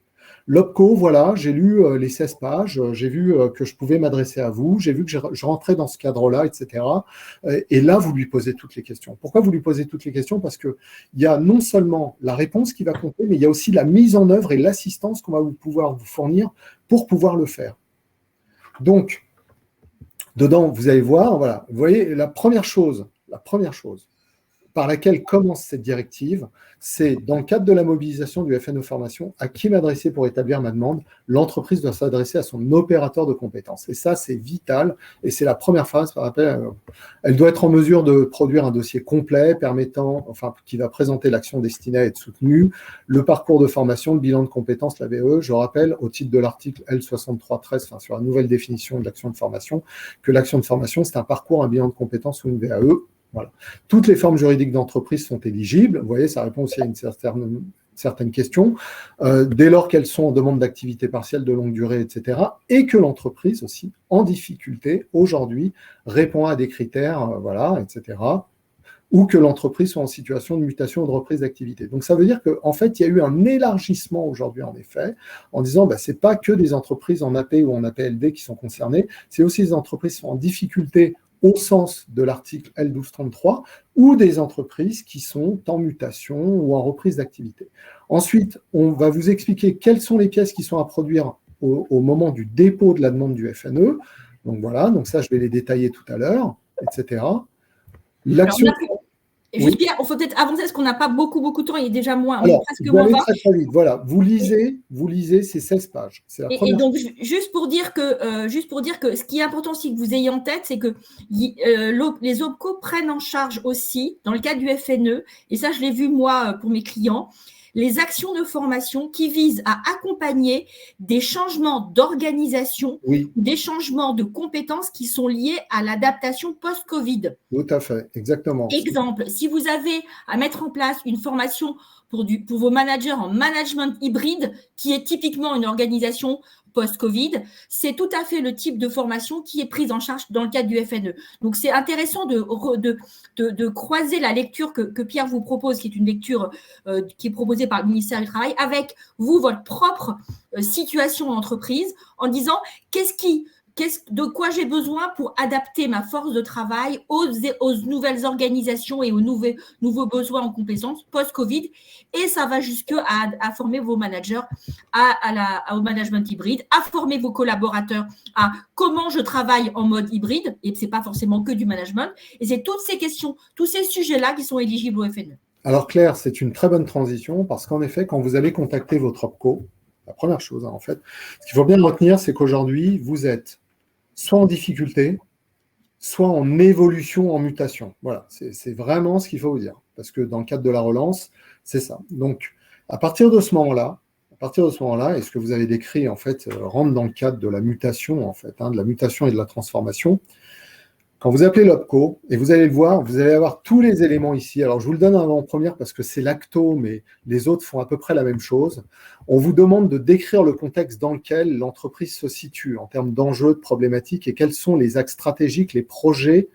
L'OPCO, voilà, j'ai lu les 16 pages, j'ai vu que je pouvais m'adresser à vous, j'ai vu que je rentrais dans ce cadre-là, etc. Et là, vous lui posez toutes les questions. Pourquoi vous lui posez toutes les questions ? Parce qu'il y a non seulement la réponse qui va compter, mais il y a aussi la mise en œuvre et l'assistance qu'on va pouvoir vous fournir pour pouvoir le faire. Donc, dedans, vous allez voir, voilà, vous voyez, la première chose par laquelle commence cette directive, c'est dans le cadre de la mobilisation du FNE Formation, à qui m'adresser pour établir ma demande. L'entreprise doit s'adresser à son opérateur de compétences. Et ça, c'est vital. Et c'est la première phase. Elle doit être en mesure de produire un dossier complet qui va présenter l'action destinée à être soutenue, le parcours de formation, le bilan de compétences, la VE. Je rappelle, au titre de l'article L6313, sur la nouvelle définition de l'action de formation, que l'action de formation, c'est un parcours, un bilan de compétences ou une VAE. Voilà. Toutes les formes juridiques d'entreprise sont éligibles. Vous voyez, ça répond aussi à une certaine question. Dès lors qu'elles sont en demande d'activité partielle de longue durée, etc. Et que l'entreprise aussi, en difficulté, aujourd'hui, répond à des critères, etc. Ou que l'entreprise soit en situation de mutation ou de reprise d'activité. Donc, ça veut dire qu'en fait, il y a eu un élargissement aujourd'hui, en effet, en disant, ce n'est pas que des entreprises en AP ou en APLD qui sont concernées, c'est aussi des entreprises qui sont en difficulté au sens de l'article L1233, ou des entreprises qui sont en mutation ou en reprise d'activité. Ensuite, on va vous expliquer quelles sont les pièces qui sont à produire au moment du dépôt de la demande du FNE. Donc voilà, donc ça, je vais les détailler tout à l'heure, etc. L'action... Juste Pierre, il faut peut-être avancer parce qu'on n'a pas beaucoup de temps, il est déjà moins. Alors, vous allez très vite. Voilà, vous lisez ces 16 pages. Et donc, juste pour dire que ce qui est important aussi que vous ayez en tête, c'est que les OPCO prennent en charge aussi, dans le cadre du FNE, et ça, je l'ai vu moi pour mes clients, les actions de formation qui visent à accompagner des changements d'organisation, des changements de compétences qui sont liés à l'adaptation post-Covid. Tout à fait, exactement. Exemple, si vous avez à mettre en place une formation pour vos managers en management hybride, qui est typiquement une organisation post-Covid, c'est tout à fait le type de formation qui est prise en charge dans le cadre du FNE. Donc, c'est intéressant de croiser la lecture que Pierre vous propose, qui est une lecture qui est proposée par le ministère du Travail, avec vous, votre propre situation en entreprise, en disant de quoi j'ai besoin pour adapter ma force de travail aux nouvelles organisations et aux nouveaux besoins en compétences post-Covid. Et ça va jusqu'à former vos managers au management hybride, à former vos collaborateurs à comment je travaille en mode hybride. Et ce n'est pas forcément que du management. Et c'est toutes ces questions, tous ces sujets-là qui sont éligibles au FNE. Alors Claire, c'est une très bonne transition parce qu'en effet, quand vous allez contacter votre OPCO, la première chose, hein, en fait. Ce qu'il faut bien retenir, c'est qu'aujourd'hui, vous êtes soit en difficulté, soit en évolution, en mutation. Voilà, c'est vraiment ce qu'il faut vous dire. Parce que dans le cadre de la relance, c'est ça. Donc, à partir de ce moment-là, et ce que vous avez décrit, en fait, rentre dans le cadre de la mutation, en fait, hein, de la mutation et de la transformation. Quand vous appelez l'OPCO, et vous allez le voir, vous allez avoir tous les éléments ici. Alors, je vous le donne en avant-première parce que c'est l'acto, mais les autres font à peu près la même chose. On vous demande de décrire le contexte dans lequel l'entreprise se situe en termes d'enjeux, de problématiques et quels sont les axes stratégiques, les projets,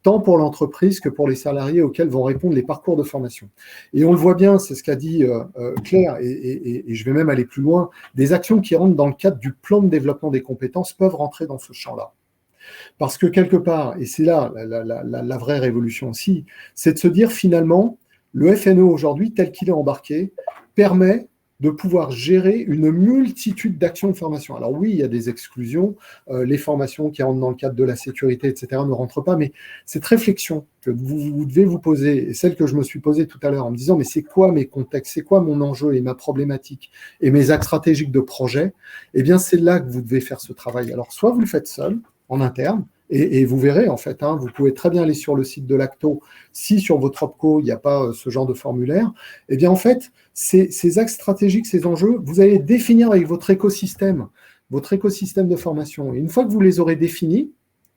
tant pour l'entreprise que pour les salariés auxquels vont répondre les parcours de formation. Et on le voit bien, c'est ce qu'a dit Claire, et je vais même aller plus loin, des actions qui rentrent dans le cadre du plan de développement des compétences peuvent rentrer dans ce champ-là. Parce que quelque part, et c'est là la vraie révolution aussi, c'est de se dire finalement, le FNE aujourd'hui, tel qu'il est embarqué, permet de pouvoir gérer une multitude d'actions de formation. Alors oui, il y a des exclusions, les formations qui rentrent dans le cadre de la sécurité, etc., ne rentrent pas, mais cette réflexion que vous devez vous poser, et celle que je me suis posée tout à l'heure en me disant, mais c'est quoi mes contextes, c'est quoi mon enjeu et ma problématique et mes axes stratégiques de projet, eh bien c'est là que vous devez faire ce travail. Alors soit vous le faites seul, en interne, et vous verrez en fait, hein, vous pouvez très bien aller sur le site de l'ACTO, si sur votre OPCO, il n'y a pas ce genre de formulaire, eh bien en fait, ces axes stratégiques, ces enjeux, vous allez définir avec votre écosystème de formation. Et une fois que vous les aurez définis,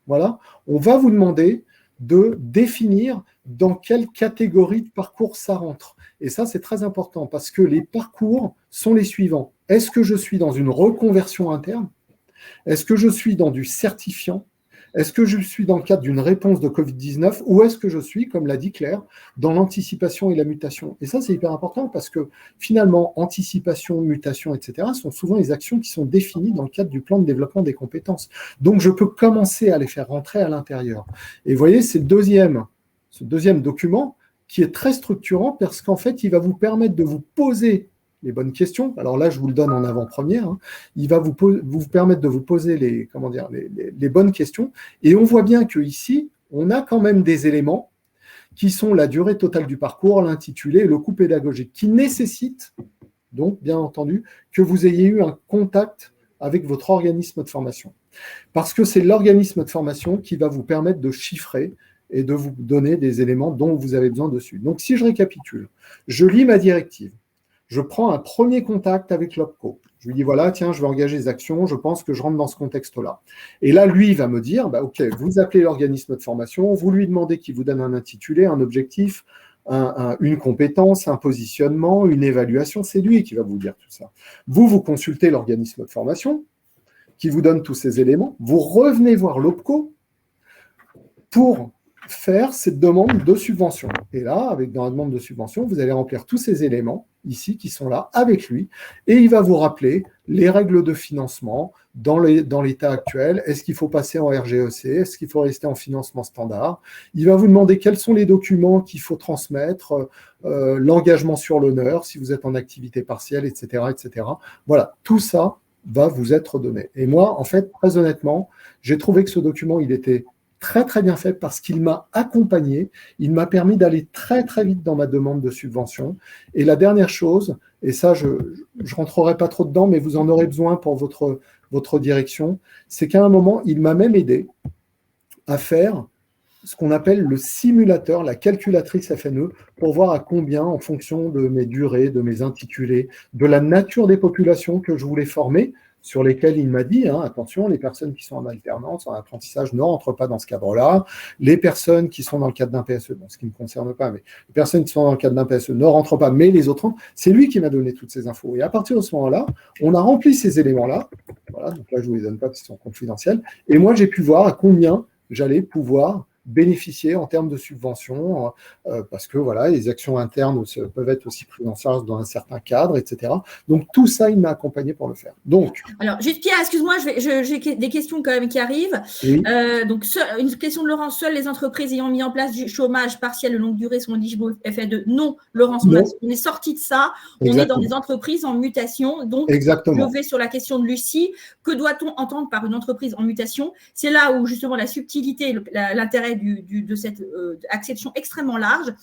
voilà, on va vous demander de définir dans quelle catégorie de parcours ça rentre. Et ça, c'est très important parce que les parcours sont les suivants. Est-ce que je suis dans une reconversion interne ? Est-ce que je suis dans du certifiant ? Est-ce que je suis dans le cadre d'une réponse de Covid-19 ou est-ce que je suis, comme l'a dit Claire, dans l'anticipation et la mutation ? Et ça, c'est hyper important parce que finalement, anticipation, mutation, etc., sont souvent les actions qui sont définies dans le cadre du plan de développement des compétences. Donc, je peux commencer à les faire rentrer à l'intérieur. Et vous voyez, c'est ce deuxième document qui est très structurant parce qu'en fait, il va vous permettre de vous poser les bonnes questions. Alors là, je vous le donne en avant-première. Hein. Il va vous permettre de vous poser les bonnes questions. Et on voit bien qu'ici, on a quand même des éléments qui sont la durée totale du parcours, l'intitulé et le coût pédagogique, qui nécessitent donc, bien entendu, que vous ayez eu un contact avec votre organisme de formation. Parce que c'est l'organisme de formation qui va vous permettre de chiffrer et de vous donner des éléments dont vous avez besoin dessus. Donc, si je récapitule, je lis ma directive. Je prends un premier contact avec l'OPCO. Je lui dis, voilà, tiens, je vais engager des actions, je pense que je rentre dans ce contexte-là. Et là, lui, il va me dire, bah, OK, vous appelez l'organisme de formation, vous lui demandez qu'il vous donne un intitulé, un objectif, une compétence, un positionnement, une évaluation. C'est lui qui va vous dire tout ça. Vous consultez l'organisme de formation qui vous donne tous ces éléments. Vous revenez voir l'OPCO pour faire cette demande de subvention. Et là, dans la demande de subvention, vous allez remplir tous ces éléments ici qui sont là avec lui et il va vous rappeler les règles de financement dans l'état actuel. Est-ce qu'il faut passer en RGEC? Est-ce qu'il faut rester en financement standard? Il va vous demander quels sont les documents qu'il faut transmettre, l'engagement sur l'honneur, si vous êtes en activité partielle, etc., etc. Voilà, tout ça va vous être donné. Et moi, en fait, très honnêtement, j'ai trouvé que ce document, il était très très bien fait parce qu'il m'a accompagné, il m'a permis d'aller très très vite dans ma demande de subvention. Et la dernière chose, et ça je rentrerai pas trop dedans, mais vous en aurez besoin pour votre direction, c'est qu'à un moment, il m'a même aidé à faire ce qu'on appelle le simulateur, la calculatrice FNE, pour voir à combien, en fonction de mes durées, de mes intitulés, de la nature des populations que je voulais former, sur lesquelles il m'a dit, hein, attention, les personnes qui sont en alternance, en apprentissage, ne rentrent pas dans ce cadre-là. Les personnes qui sont dans le cadre d'un PSE, bon, ce qui ne me concerne pas, mais les personnes qui sont dans le cadre d'un PSE ne rentrent pas, mais les autres rentrent. C'est lui qui m'a donné toutes ces infos. Et à partir de ce moment-là, on a rempli ces éléments-là. Voilà, donc là, je ne vous les donne pas parce qu'ils sont confidentiels. Et moi, j'ai pu voir à combien j'allais pouvoir bénéficier en termes de subventions, parce que voilà, les actions internes peuvent être aussi prises en charge dans un certain cadre, etc. Donc tout ça, il m'a accompagné pour le faire. Donc, alors, juste Pierre, excuse-moi, j'ai des questions quand même qui arrivent. Oui. Donc, une question de Laurence. Seules les entreprises ayant mis en place du chômage partiel de longue durée sont éligibles au FNE. Non, Laurence, on est sorti de ça. Exactement. On est dans des entreprises en mutation. Donc, Exactement. je vais sur la question de Lucie. Que doit-on entendre par une entreprise en mutation? C'est là où justement la subtilité, l'intérêt de cette acception extrêmement large.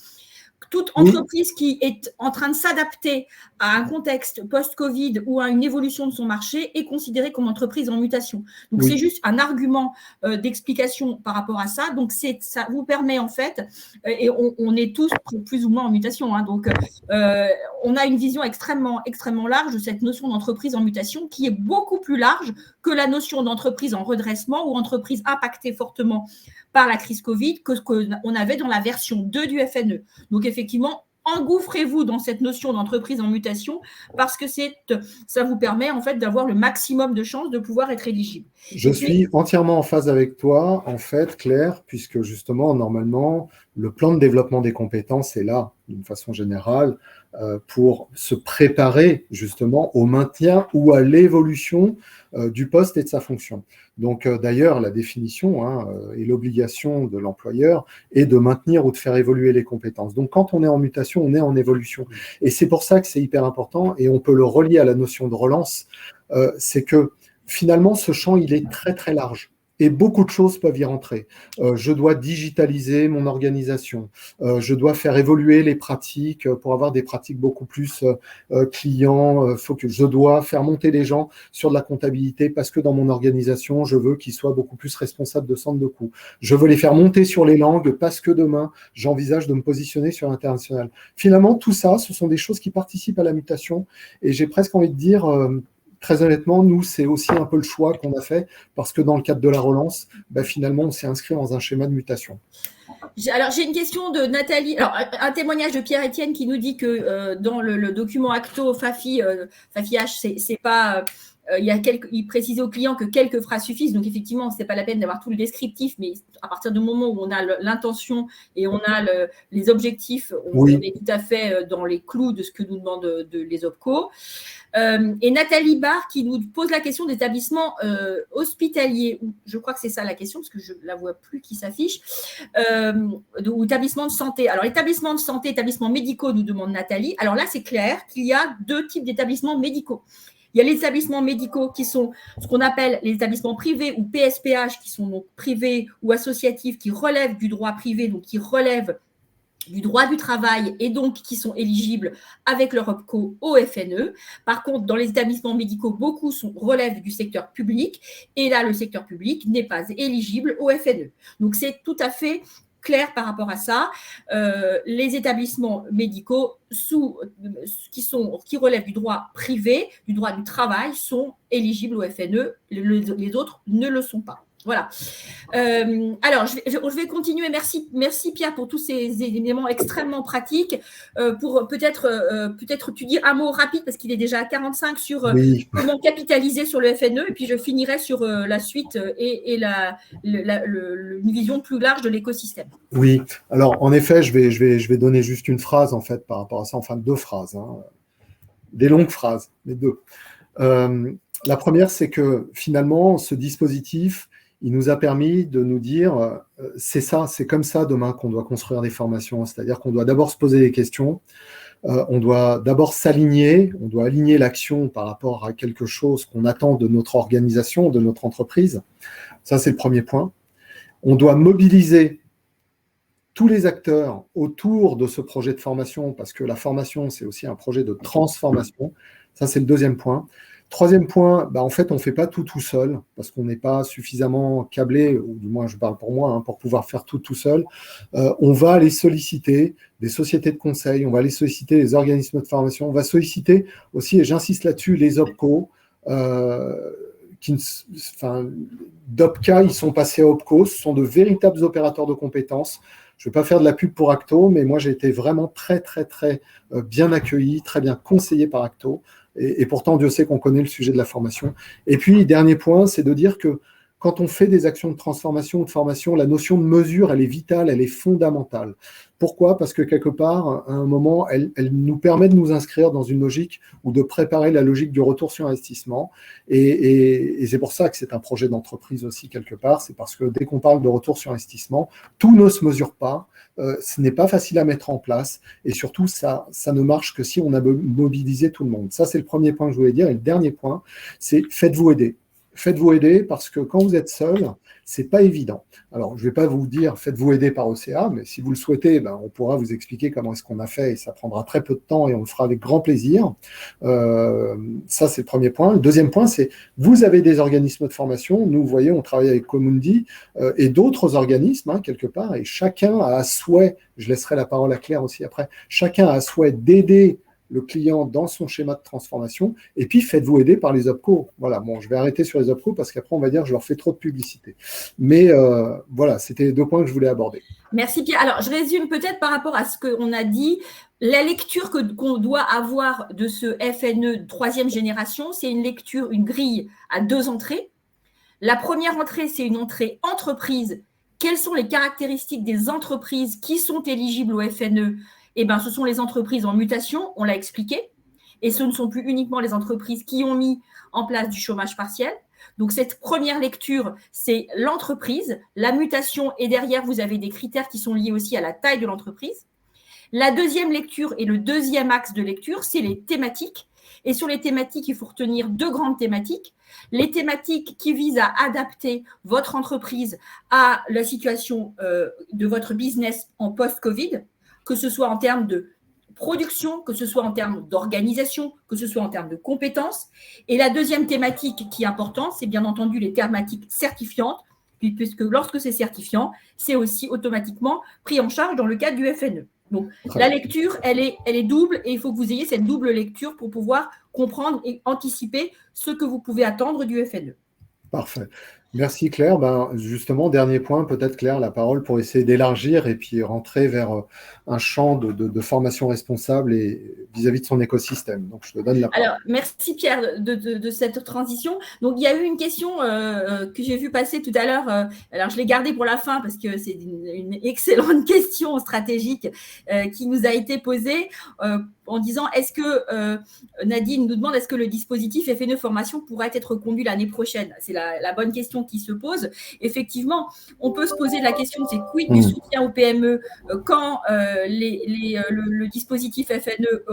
toute entreprise qui est en train de s'adapter à un contexte post-Covid ou à une évolution de son marché est considérée comme entreprise en mutation. Donc, c'est juste un argument d'explication par rapport à ça. Donc, ça vous permet en fait, et on est tous plus ou moins en mutation, hein, donc on a une vision extrêmement large de cette notion d'entreprise en mutation qui est beaucoup plus large que la notion d'entreprise en redressement ou entreprise impactée fortement par la crise Covid que ce qu'on avait dans la version 2 du FNE. Donc, effectivement, engouffrez-vous dans cette notion d'entreprise en mutation parce que ça vous permet en fait d'avoir le maximum de chances de pouvoir être éligible. Je suis entièrement en phase avec toi, en fait, Claire, puisque justement, normalement, le plan de développement des compétences est là, d'une façon générale, pour se préparer justement au maintien ou à l'évolution du poste et de sa fonction. Donc, d'ailleurs, la définition et l'obligation de l'employeur est de maintenir ou de faire évoluer les compétences. Donc, quand on est en mutation, on est en évolution. Et c'est pour ça que c'est hyper important, et on peut le relier à la notion de relance, c'est que finalement, ce champ, il est très, très large. Et beaucoup de choses peuvent y rentrer. Je dois digitaliser mon organisation. Je dois faire évoluer les pratiques pour avoir des pratiques beaucoup plus clients. Je dois faire monter les gens sur de la comptabilité parce que dans mon organisation, je veux qu'ils soient beaucoup plus responsables de centre de coûts. Je veux les faire monter sur les langues parce que demain, j'envisage de me positionner sur l'international. Finalement, tout ça, ce sont des choses qui participent à la mutation. Et j'ai presque envie de dire... Très honnêtement, nous, c'est aussi un peu le choix qu'on a fait parce que dans le cadre de la relance, finalement, on s'est inscrit dans un schéma de mutation. Alors, j'ai une question de Nathalie. Alors, un témoignage de Pierre-Étienne qui nous dit que dans le document Acto Fafi H, c'est pas... il précise au client que quelques phrases suffisent. Donc, effectivement, ce n'est pas la peine d'avoir tout le descriptif, mais à partir du moment où on a l'intention et on a les objectifs, on est tout à fait dans les clous de ce que nous demandent les OPCO. Et Nathalie Barr qui nous pose la question d'établissements hospitaliers, je crois que c'est ça la question, parce que je ne la vois plus qui s'affiche, ou établissements de santé. Alors, établissements de santé, établissements médicaux, nous demande Nathalie. Alors là, c'est clair qu'il y a deux types d'établissements médicaux. Il y a les établissements médicaux qui sont ce qu'on appelle les établissements privés ou PSPH, qui sont donc privés ou associatifs, qui relèvent du droit privé, donc qui relèvent du droit du travail et donc qui sont éligibles avec leur OPCO au FNE. Par contre, dans les établissements médicaux, beaucoup relèvent du secteur public et là, le secteur public n'est pas éligible au FNE. Donc, c'est tout à fait clair par rapport à ça. Les établissements médicaux qui relèvent du droit privé, du droit du travail, sont éligibles au FNE. Les autres ne le sont pas. Voilà. Alors, je vais continuer. Merci Pierre pour tous ces éléments extrêmement pratiques. Pour peut-être tu dis un mot rapide parce qu'il est déjà à 45 sur comment capitaliser sur le FNE et puis je finirai sur la suite et une vision plus large de l'écosystème. Oui. Alors, en effet, je vais donner juste une phrase en fait par rapport à ça, enfin 2 phrases, des longues phrases, mais 2. La première, c'est que finalement, ce dispositif, il nous a permis de nous dire, c'est comme ça demain qu'on doit construire des formations, c'est-à-dire qu'on doit d'abord se poser des questions, on doit d'abord s'aligner, on doit aligner l'action par rapport à quelque chose qu'on attend de notre organisation, de notre entreprise. Ça, c'est le premier point. On doit mobiliser tous les acteurs autour de ce projet de formation, parce que la formation, c'est aussi un projet de transformation. Ça, c'est le deuxième point. Troisième point, en fait, on ne fait pas tout seul, parce qu'on n'est pas suffisamment câblé, ou du moins je parle pour moi, pour pouvoir faire tout seul. On va aller solliciter des sociétés de conseil, on va aller solliciter les organismes de formation, on va solliciter aussi, et j'insiste là-dessus, les OPCO, d'OPCA, ils sont passés à OPCO, ce sont de véritables opérateurs de compétences. Je ne vais pas faire de la pub pour Acto, mais moi j'ai été vraiment très bien accueilli, très bien conseillé par Acto. Et pourtant, Dieu sait qu'on connaît le sujet de la formation. Et puis, dernier point, c'est de dire que quand on fait des actions de transformation ou de formation, la notion de mesure, elle est vitale, elle est fondamentale. Pourquoi ? Parce que quelque part, à un moment, elle nous permet de nous inscrire dans une logique ou de préparer la logique du retour sur investissement. Et c'est pour ça que c'est un projet d'entreprise aussi, quelque part. C'est parce que dès qu'on parle de retour sur investissement, tout ne se mesure pas. Ce n'est pas facile à mettre en place. Et surtout, ça ne marche que si on a mobilisé tout le monde. Ça, c'est le premier point que je voulais dire. Et le dernier point, c'est faites-vous aider. faites-vous aider parce que quand vous êtes seul, c'est pas évident. Alors, je ne vais pas vous dire faites-vous aider par OCA, mais si vous le souhaitez, on pourra vous expliquer comment est-ce qu'on a fait et ça prendra très peu de temps et on le fera avec grand plaisir. Ça, c'est le premier point. Le deuxième point, c'est vous avez des organismes de formation. Nous, vous voyez, on travaille avec Comundi et d'autres organismes, quelque part, et chacun a souhait, je laisserai la parole à Claire aussi après, chacun a souhait d'aider le client dans son schéma de transformation, et puis faites-vous aider par les OPCO. Voilà, bon, je vais arrêter sur les OPCO parce qu'après, on va dire que je leur fais trop de publicité. Mais voilà, c'était les 2 points que je voulais aborder. Merci Pierre. Alors, je résume peut-être par rapport à ce qu'on a dit. La lecture qu'on doit avoir de ce FNE 3e génération, c'est une lecture, une grille à 2 entrées. La première entrée, c'est une entrée entreprise. Quelles sont les caractéristiques des entreprises qui sont éligibles au FNE ? Ce sont les entreprises en mutation, on l'a expliqué, et ce ne sont plus uniquement les entreprises qui ont mis en place du chômage partiel. Donc, cette première lecture, c'est l'entreprise, la mutation, et derrière, vous avez des critères qui sont liés aussi à la taille de l'entreprise. La deuxième lecture et le deuxième axe de lecture, c'est les thématiques. Et sur les thématiques, il faut retenir 2 grandes thématiques. Les thématiques qui visent à adapter votre entreprise à la situation de votre business en post-Covid, que ce soit en termes de production, que ce soit en termes d'organisation, que ce soit en termes de compétences. Et la deuxième thématique qui est importante, c'est bien entendu les thématiques certifiantes, puisque lorsque c'est certifiant, c'est aussi automatiquement pris en charge dans le cadre du FNE. Donc, la lecture, elle est double et il faut que vous ayez cette double lecture pour pouvoir comprendre et anticiper ce que vous pouvez attendre du FNE. Parfait. Merci Claire. Justement, dernier point, peut-être Claire, la parole pour essayer d'élargir et puis rentrer vers un champ de formation responsable et vis-à-vis de son écosystème. Donc, je te donne la parole. Alors, merci Pierre de cette transition. Donc, il y a eu une question que j'ai vue passer tout à l'heure. Alors, je l'ai gardée pour la fin parce que c'est une excellente question stratégique qui nous a été posée en disant est-ce que Nadine nous demande est-ce que le dispositif FNE formation pourrait être reconduit l'année prochaine? C'est la bonne question qui se pose. Effectivement, on peut se poser la question, c'est quid du soutien aux PME quand le dispositif FNE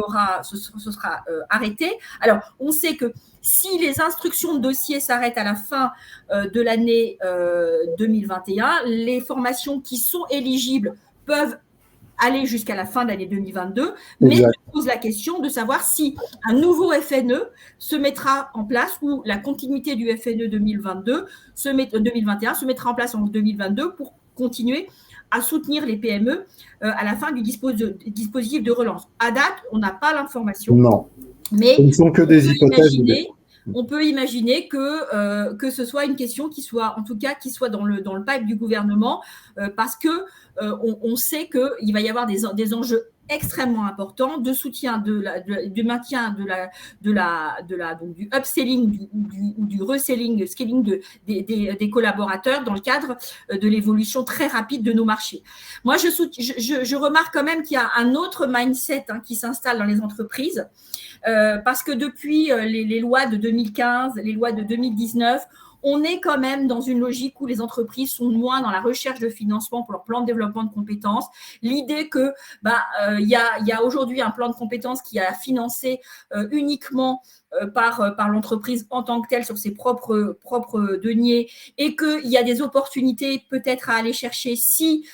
se sera arrêté. Alors, on sait que si les instructions de dossier s'arrêtent à la fin de l'année 2021, les formations qui sont éligibles peuvent aller jusqu'à la fin de l'année 2022, mais je pose la question de savoir si un nouveau FNE se mettra en place ou la continuité du FNE 2021 se mettra en place en 2022 pour continuer à soutenir les PME à la fin du dispositif de relance. À date, on n'a pas l'information. Non, mais ce ne sont que des hypothèses. On peut imaginer que ce soit une question qui soit dans le pipe du gouvernement parce que on sait qu'il va y avoir des enjeux extrêmement importants de soutien du maintien donc du upselling ou du reselling, scaling des collaborateurs dans le cadre de l'évolution très rapide de nos marchés. Moi, je remarque quand même qu'il y a un autre mindset qui s'installe dans les entreprises parce que depuis les lois de 2015, les lois de 2019, on est quand même dans une logique où les entreprises sont moins dans la recherche de financement pour leur plan de développement de compétences. L'idée que y a aujourd'hui un plan de compétences qui est financé uniquement par l'entreprise en tant que telle sur ses propres deniers et qu'il y a des opportunités peut-être à aller chercher si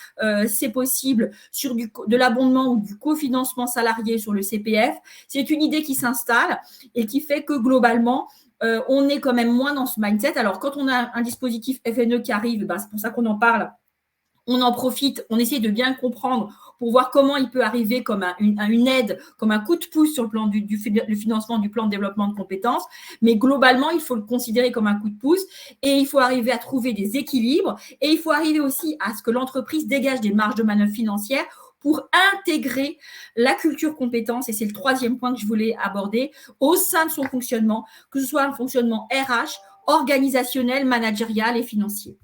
c'est possible sur de l'abondement ou du cofinancement salarié sur le CPF. C'est une idée qui s'installe et qui fait que globalement, on est quand même moins dans ce mindset. Alors, quand on a un dispositif FNE qui arrive, c'est pour ça qu'on en parle, on en profite, on essaie de bien comprendre pour voir comment il peut arriver comme une aide, comme un coup de pouce sur le plan du financement du plan de développement de compétences. Mais globalement, il faut le considérer comme un coup de pouce et il faut arriver à trouver des équilibres et il faut arriver aussi à ce que l'entreprise dégage des marges de manœuvre financières pour intégrer la culture compétence, et c'est le 3e point que je voulais aborder, au sein de son fonctionnement, que ce soit un fonctionnement RH, organisationnel, managérial et financier.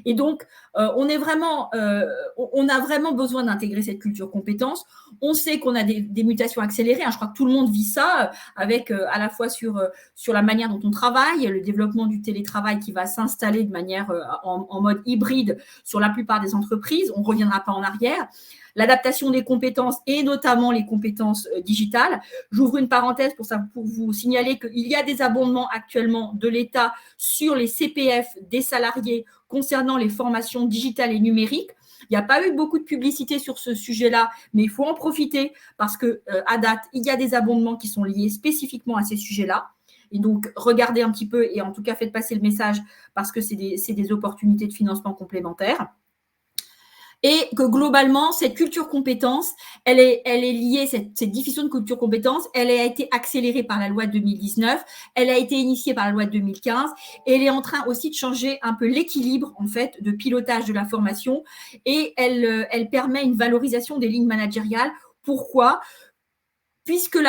Et donc, on a vraiment besoin d'intégrer cette culture compétence. On sait qu'on a des mutations accélérées. Je crois que tout le monde vit ça, avec à la fois sur la manière dont on travaille, le développement du télétravail qui va s'installer de manière en mode hybride sur la plupart des entreprises. On ne reviendra pas en arrière. L'adaptation des compétences et notamment les compétences digitales. J'ouvre une parenthèse pour vous signaler qu'il y a des abondements actuellement de l'État sur les CPF des salariés concernant les formations digitales et numériques. Il n'y a pas eu beaucoup de publicité sur ce sujet-là, mais il faut en profiter parce qu'à date, il y a des abondements qui sont liés spécifiquement à ces sujets-là. Et donc, regardez un petit peu et en tout cas, faites passer le message parce que c'est des opportunités de financement complémentaires. Et que globalement, cette culture compétence, elle est liée, cette diffusion de culture compétence, elle a été accélérée par la loi de 2019, elle a été initiée par la loi de 2015, et elle est en train aussi de changer un peu l'équilibre, en fait, de pilotage de la formation, et elle permet une valorisation des lignes managériales. Pourquoi ? Puisque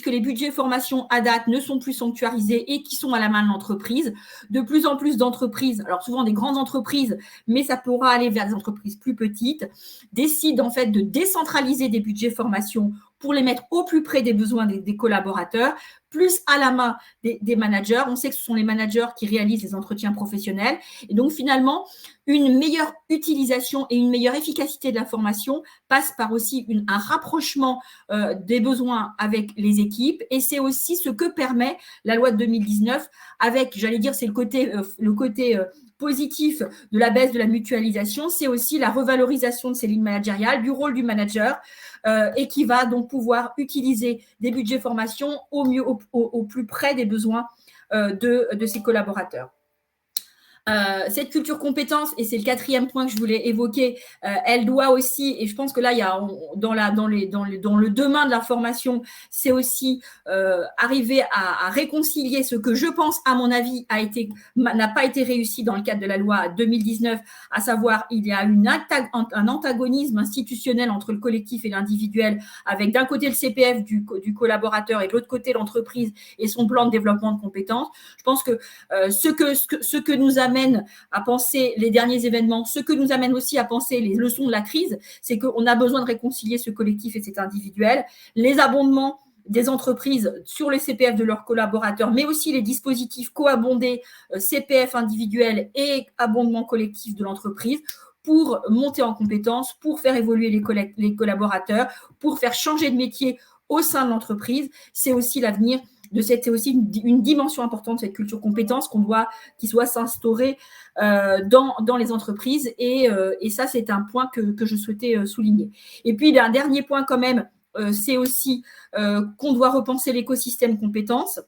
les budgets formation à date ne sont plus sanctuarisés et qui sont à la main de l'entreprise, de plus en plus d'entreprises, alors souvent des grandes entreprises, mais ça pourra aller vers des entreprises plus petites, décident en fait de décentraliser des budgets formation pour les mettre au plus près des besoins des collaborateurs, plus à la main des managers. On sait que ce sont les managers qui réalisent les entretiens professionnels. Et donc, finalement, une meilleure utilisation et une meilleure efficacité de la formation passe par aussi un rapprochement des besoins avec les équipes. Et c'est aussi ce que permet la loi de 2019 avec, j'allais dire, c'est le côté positif de la baisse de la mutualisation, c'est aussi la revalorisation de ces lignes managériales, du rôle du manager, et qui va donc pouvoir utiliser des budgets formation au mieux, au plus près des besoins de ses collaborateurs. Cette culture compétence, et c'est le 4e point que je voulais évoquer, elle doit aussi, et je pense que là, il y a dans le demain de la formation, c'est aussi arriver à réconcilier ce que je pense, à mon avis, n'a pas été réussi dans le cadre de la loi 2019, à savoir, il y a un antagonisme institutionnel entre le collectif et l'individuel, avec d'un côté le CPF du collaborateur et de l'autre côté l'entreprise et son plan de développement de compétences. Je pense que ce que nous amène à penser les derniers événements, ce que nous amène aussi à penser les leçons de la crise, c'est qu'on a besoin de réconcilier ce collectif et cet individuel. Les abondements des entreprises sur les CPF de leurs collaborateurs, mais aussi les dispositifs co-abondés, CPF individuels et abondement collectif de l'entreprise, pour monter en compétences, pour faire évoluer les collaborateurs, pour faire changer de métier au sein de l'entreprise. C'est aussi l'avenir c'est aussi une dimension importante de cette culture compétence qui soit s'instaurer dans les entreprises. Et ça, c'est un point que je souhaitais souligner. Et puis, un dernier point quand même, c'est aussi qu'on doit repenser l'écosystème compétences.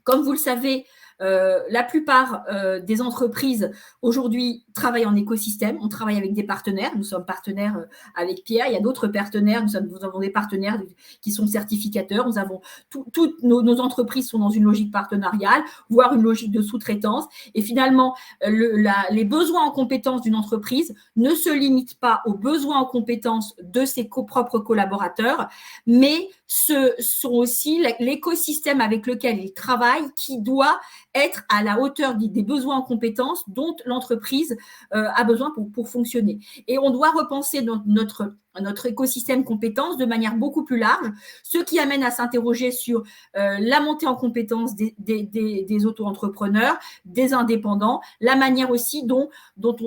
Comme vous le savez, la plupart des entreprises aujourd'hui travaillent en écosystème. On travaille avec des partenaires. Nous sommes partenaires avec Pierre. Il y a d'autres partenaires. Nous avons des partenaires qui sont certificateurs. Nous avons toutes nos entreprises sont dans une logique partenariale, voire une logique de sous-traitance. Et finalement, les besoins en compétences d'une entreprise ne se limitent pas aux besoins en compétences de ses propres collaborateurs, mais ce sont aussi l'écosystème avec lequel ils travaillent qui doit être à la hauteur des besoins en compétences dont l'entreprise a besoin pour fonctionner. Et on doit repenser notre écosystème compétences de manière beaucoup plus large, ce qui amène à s'interroger sur la montée en compétences des auto-entrepreneurs, des indépendants, la manière aussi dont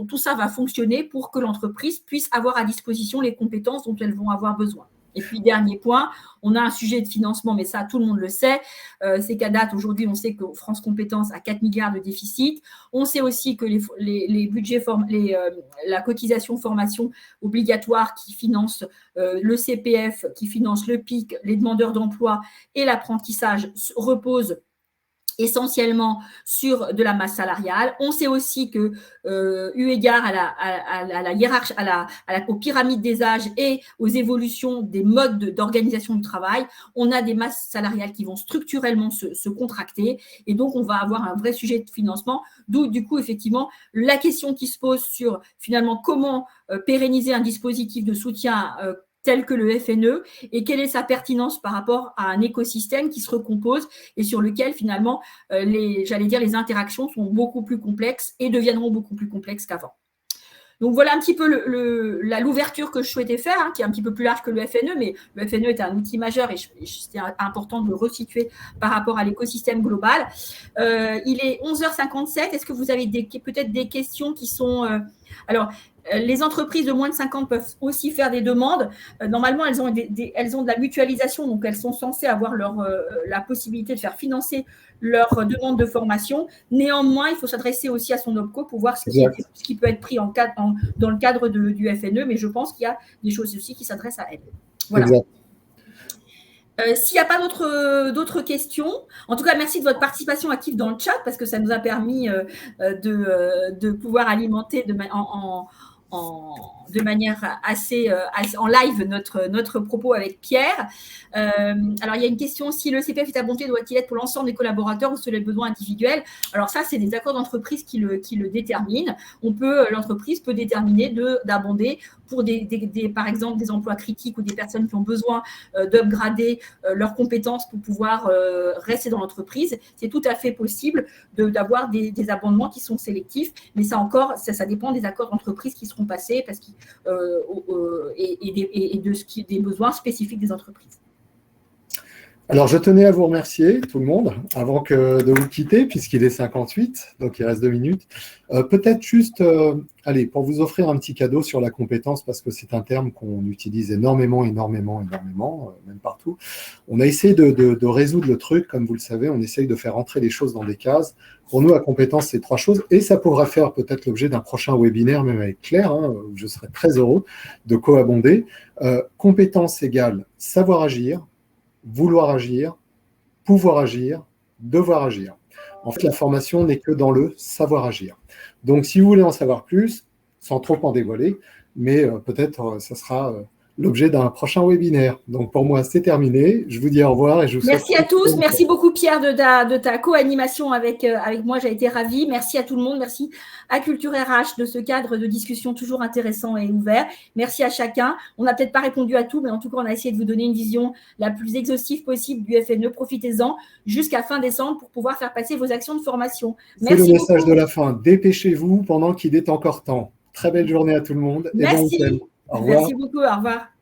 tout ça va fonctionner pour que l'entreprise puisse avoir à disposition les compétences dont elles vont avoir besoin. Et puis, dernier point, on a un sujet de financement, mais ça, tout le monde le sait. C'est qu'à date, aujourd'hui, on sait que France Compétences a 4 milliards de déficit. On sait aussi que les budgets, la cotisation formation obligatoire qui finance le CPF, qui finance le PIC, les demandeurs d'emploi et l'apprentissage repose essentiellement sur de la masse salariale. On sait aussi que, eu égard à la hiérarchie, aux pyramides des âges et aux évolutions des modes d'organisation du travail, on a des masses salariales qui vont structurellement se contracter, et donc on va avoir un vrai sujet de financement, d'où du coup effectivement la question qui se pose sur finalement comment pérenniser un dispositif de soutien tel que le FNE et quelle est sa pertinence par rapport à un écosystème qui se recompose et sur lequel finalement les interactions sont beaucoup plus complexes et deviendront beaucoup plus complexes qu'avant. Donc, voilà un petit peu l'ouverture que je souhaitais faire, qui est un petit peu plus large que le FNE, mais le FNE est un outil majeur et c'est important de le resituer par rapport à l'écosystème global. Il est 11h57. Est-ce que vous avez peut-être des questions qui sont… Alors, les entreprises de moins de 50 peuvent aussi faire des demandes. Normalement, elles ont de la mutualisation, donc elles sont censées avoir la possibilité de faire financer leur demande de formation. Néanmoins, il faut s'adresser aussi à son OPCO pour voir ce qui peut être pris dans le cadre du FNE, mais je pense qu'il y a des choses aussi qui s'adressent à elles. Voilà. S'il n'y a pas d'autres questions, en tout cas, merci de votre participation active dans le chat parce que ça nous a permis de pouvoir alimenter de manière assez en live notre propos avec Pierre. Alors, il y a une question, si le CPF est abondé, doit-il être pour l'ensemble des collaborateurs ou sur les besoins individuels? Alors ça, c'est des accords d'entreprise qui le déterminent. L'entreprise peut déterminer d'abonder pour par exemple des emplois critiques ou des personnes qui ont besoin d'upgrader leurs compétences pour pouvoir rester dans l'entreprise. C'est tout à fait possible d'avoir des abondements qui sont sélectifs, mais ça dépend des accords d'entreprise qui seront passés et des besoins spécifiques des entreprises. Alors, je tenais à vous remercier, tout le monde, avant de vous quitter, puisqu'il est 58, donc il reste 2 minutes. Peut-être juste, pour vous offrir un petit cadeau sur la compétence, parce que c'est un terme qu'on utilise énormément, même partout. On a essayé de résoudre le truc, comme vous le savez, on essaye de faire entrer les choses dans des cases. Pour nous, la compétence, c'est 3 choses, et ça pourra faire peut-être l'objet d'un prochain webinaire, même avec Claire, où je serai très heureux de co-abonder. Compétence égale savoir agir, vouloir agir, pouvoir agir, devoir agir. En fait, la formation n'est que dans le savoir agir. Donc, si vous voulez en savoir plus, sans trop en dévoiler, mais peut-être ça sera l'objet d'un prochain webinaire. Donc, pour moi, c'est terminé. Je vous dis au revoir et je vous souhaite… Merci à tous. Merci beaucoup, Pierre, de ta co-animation avec moi. J'ai été ravie. Merci à tout le monde. Merci à Culture RH de ce cadre de discussion toujours intéressant et ouvert. Merci à chacun. On n'a peut-être pas répondu à tout, mais en tout cas, on a essayé de vous donner une vision la plus exhaustive possible du FNE. Profitez-en jusqu'à fin décembre pour pouvoir faire passer vos actions de formation. C'est le message de la fin. Dépêchez-vous pendant qu'il est encore temps. Très belle journée à tout le monde. Merci. Et bon week-end. Au revoir. Merci beaucoup. Au revoir.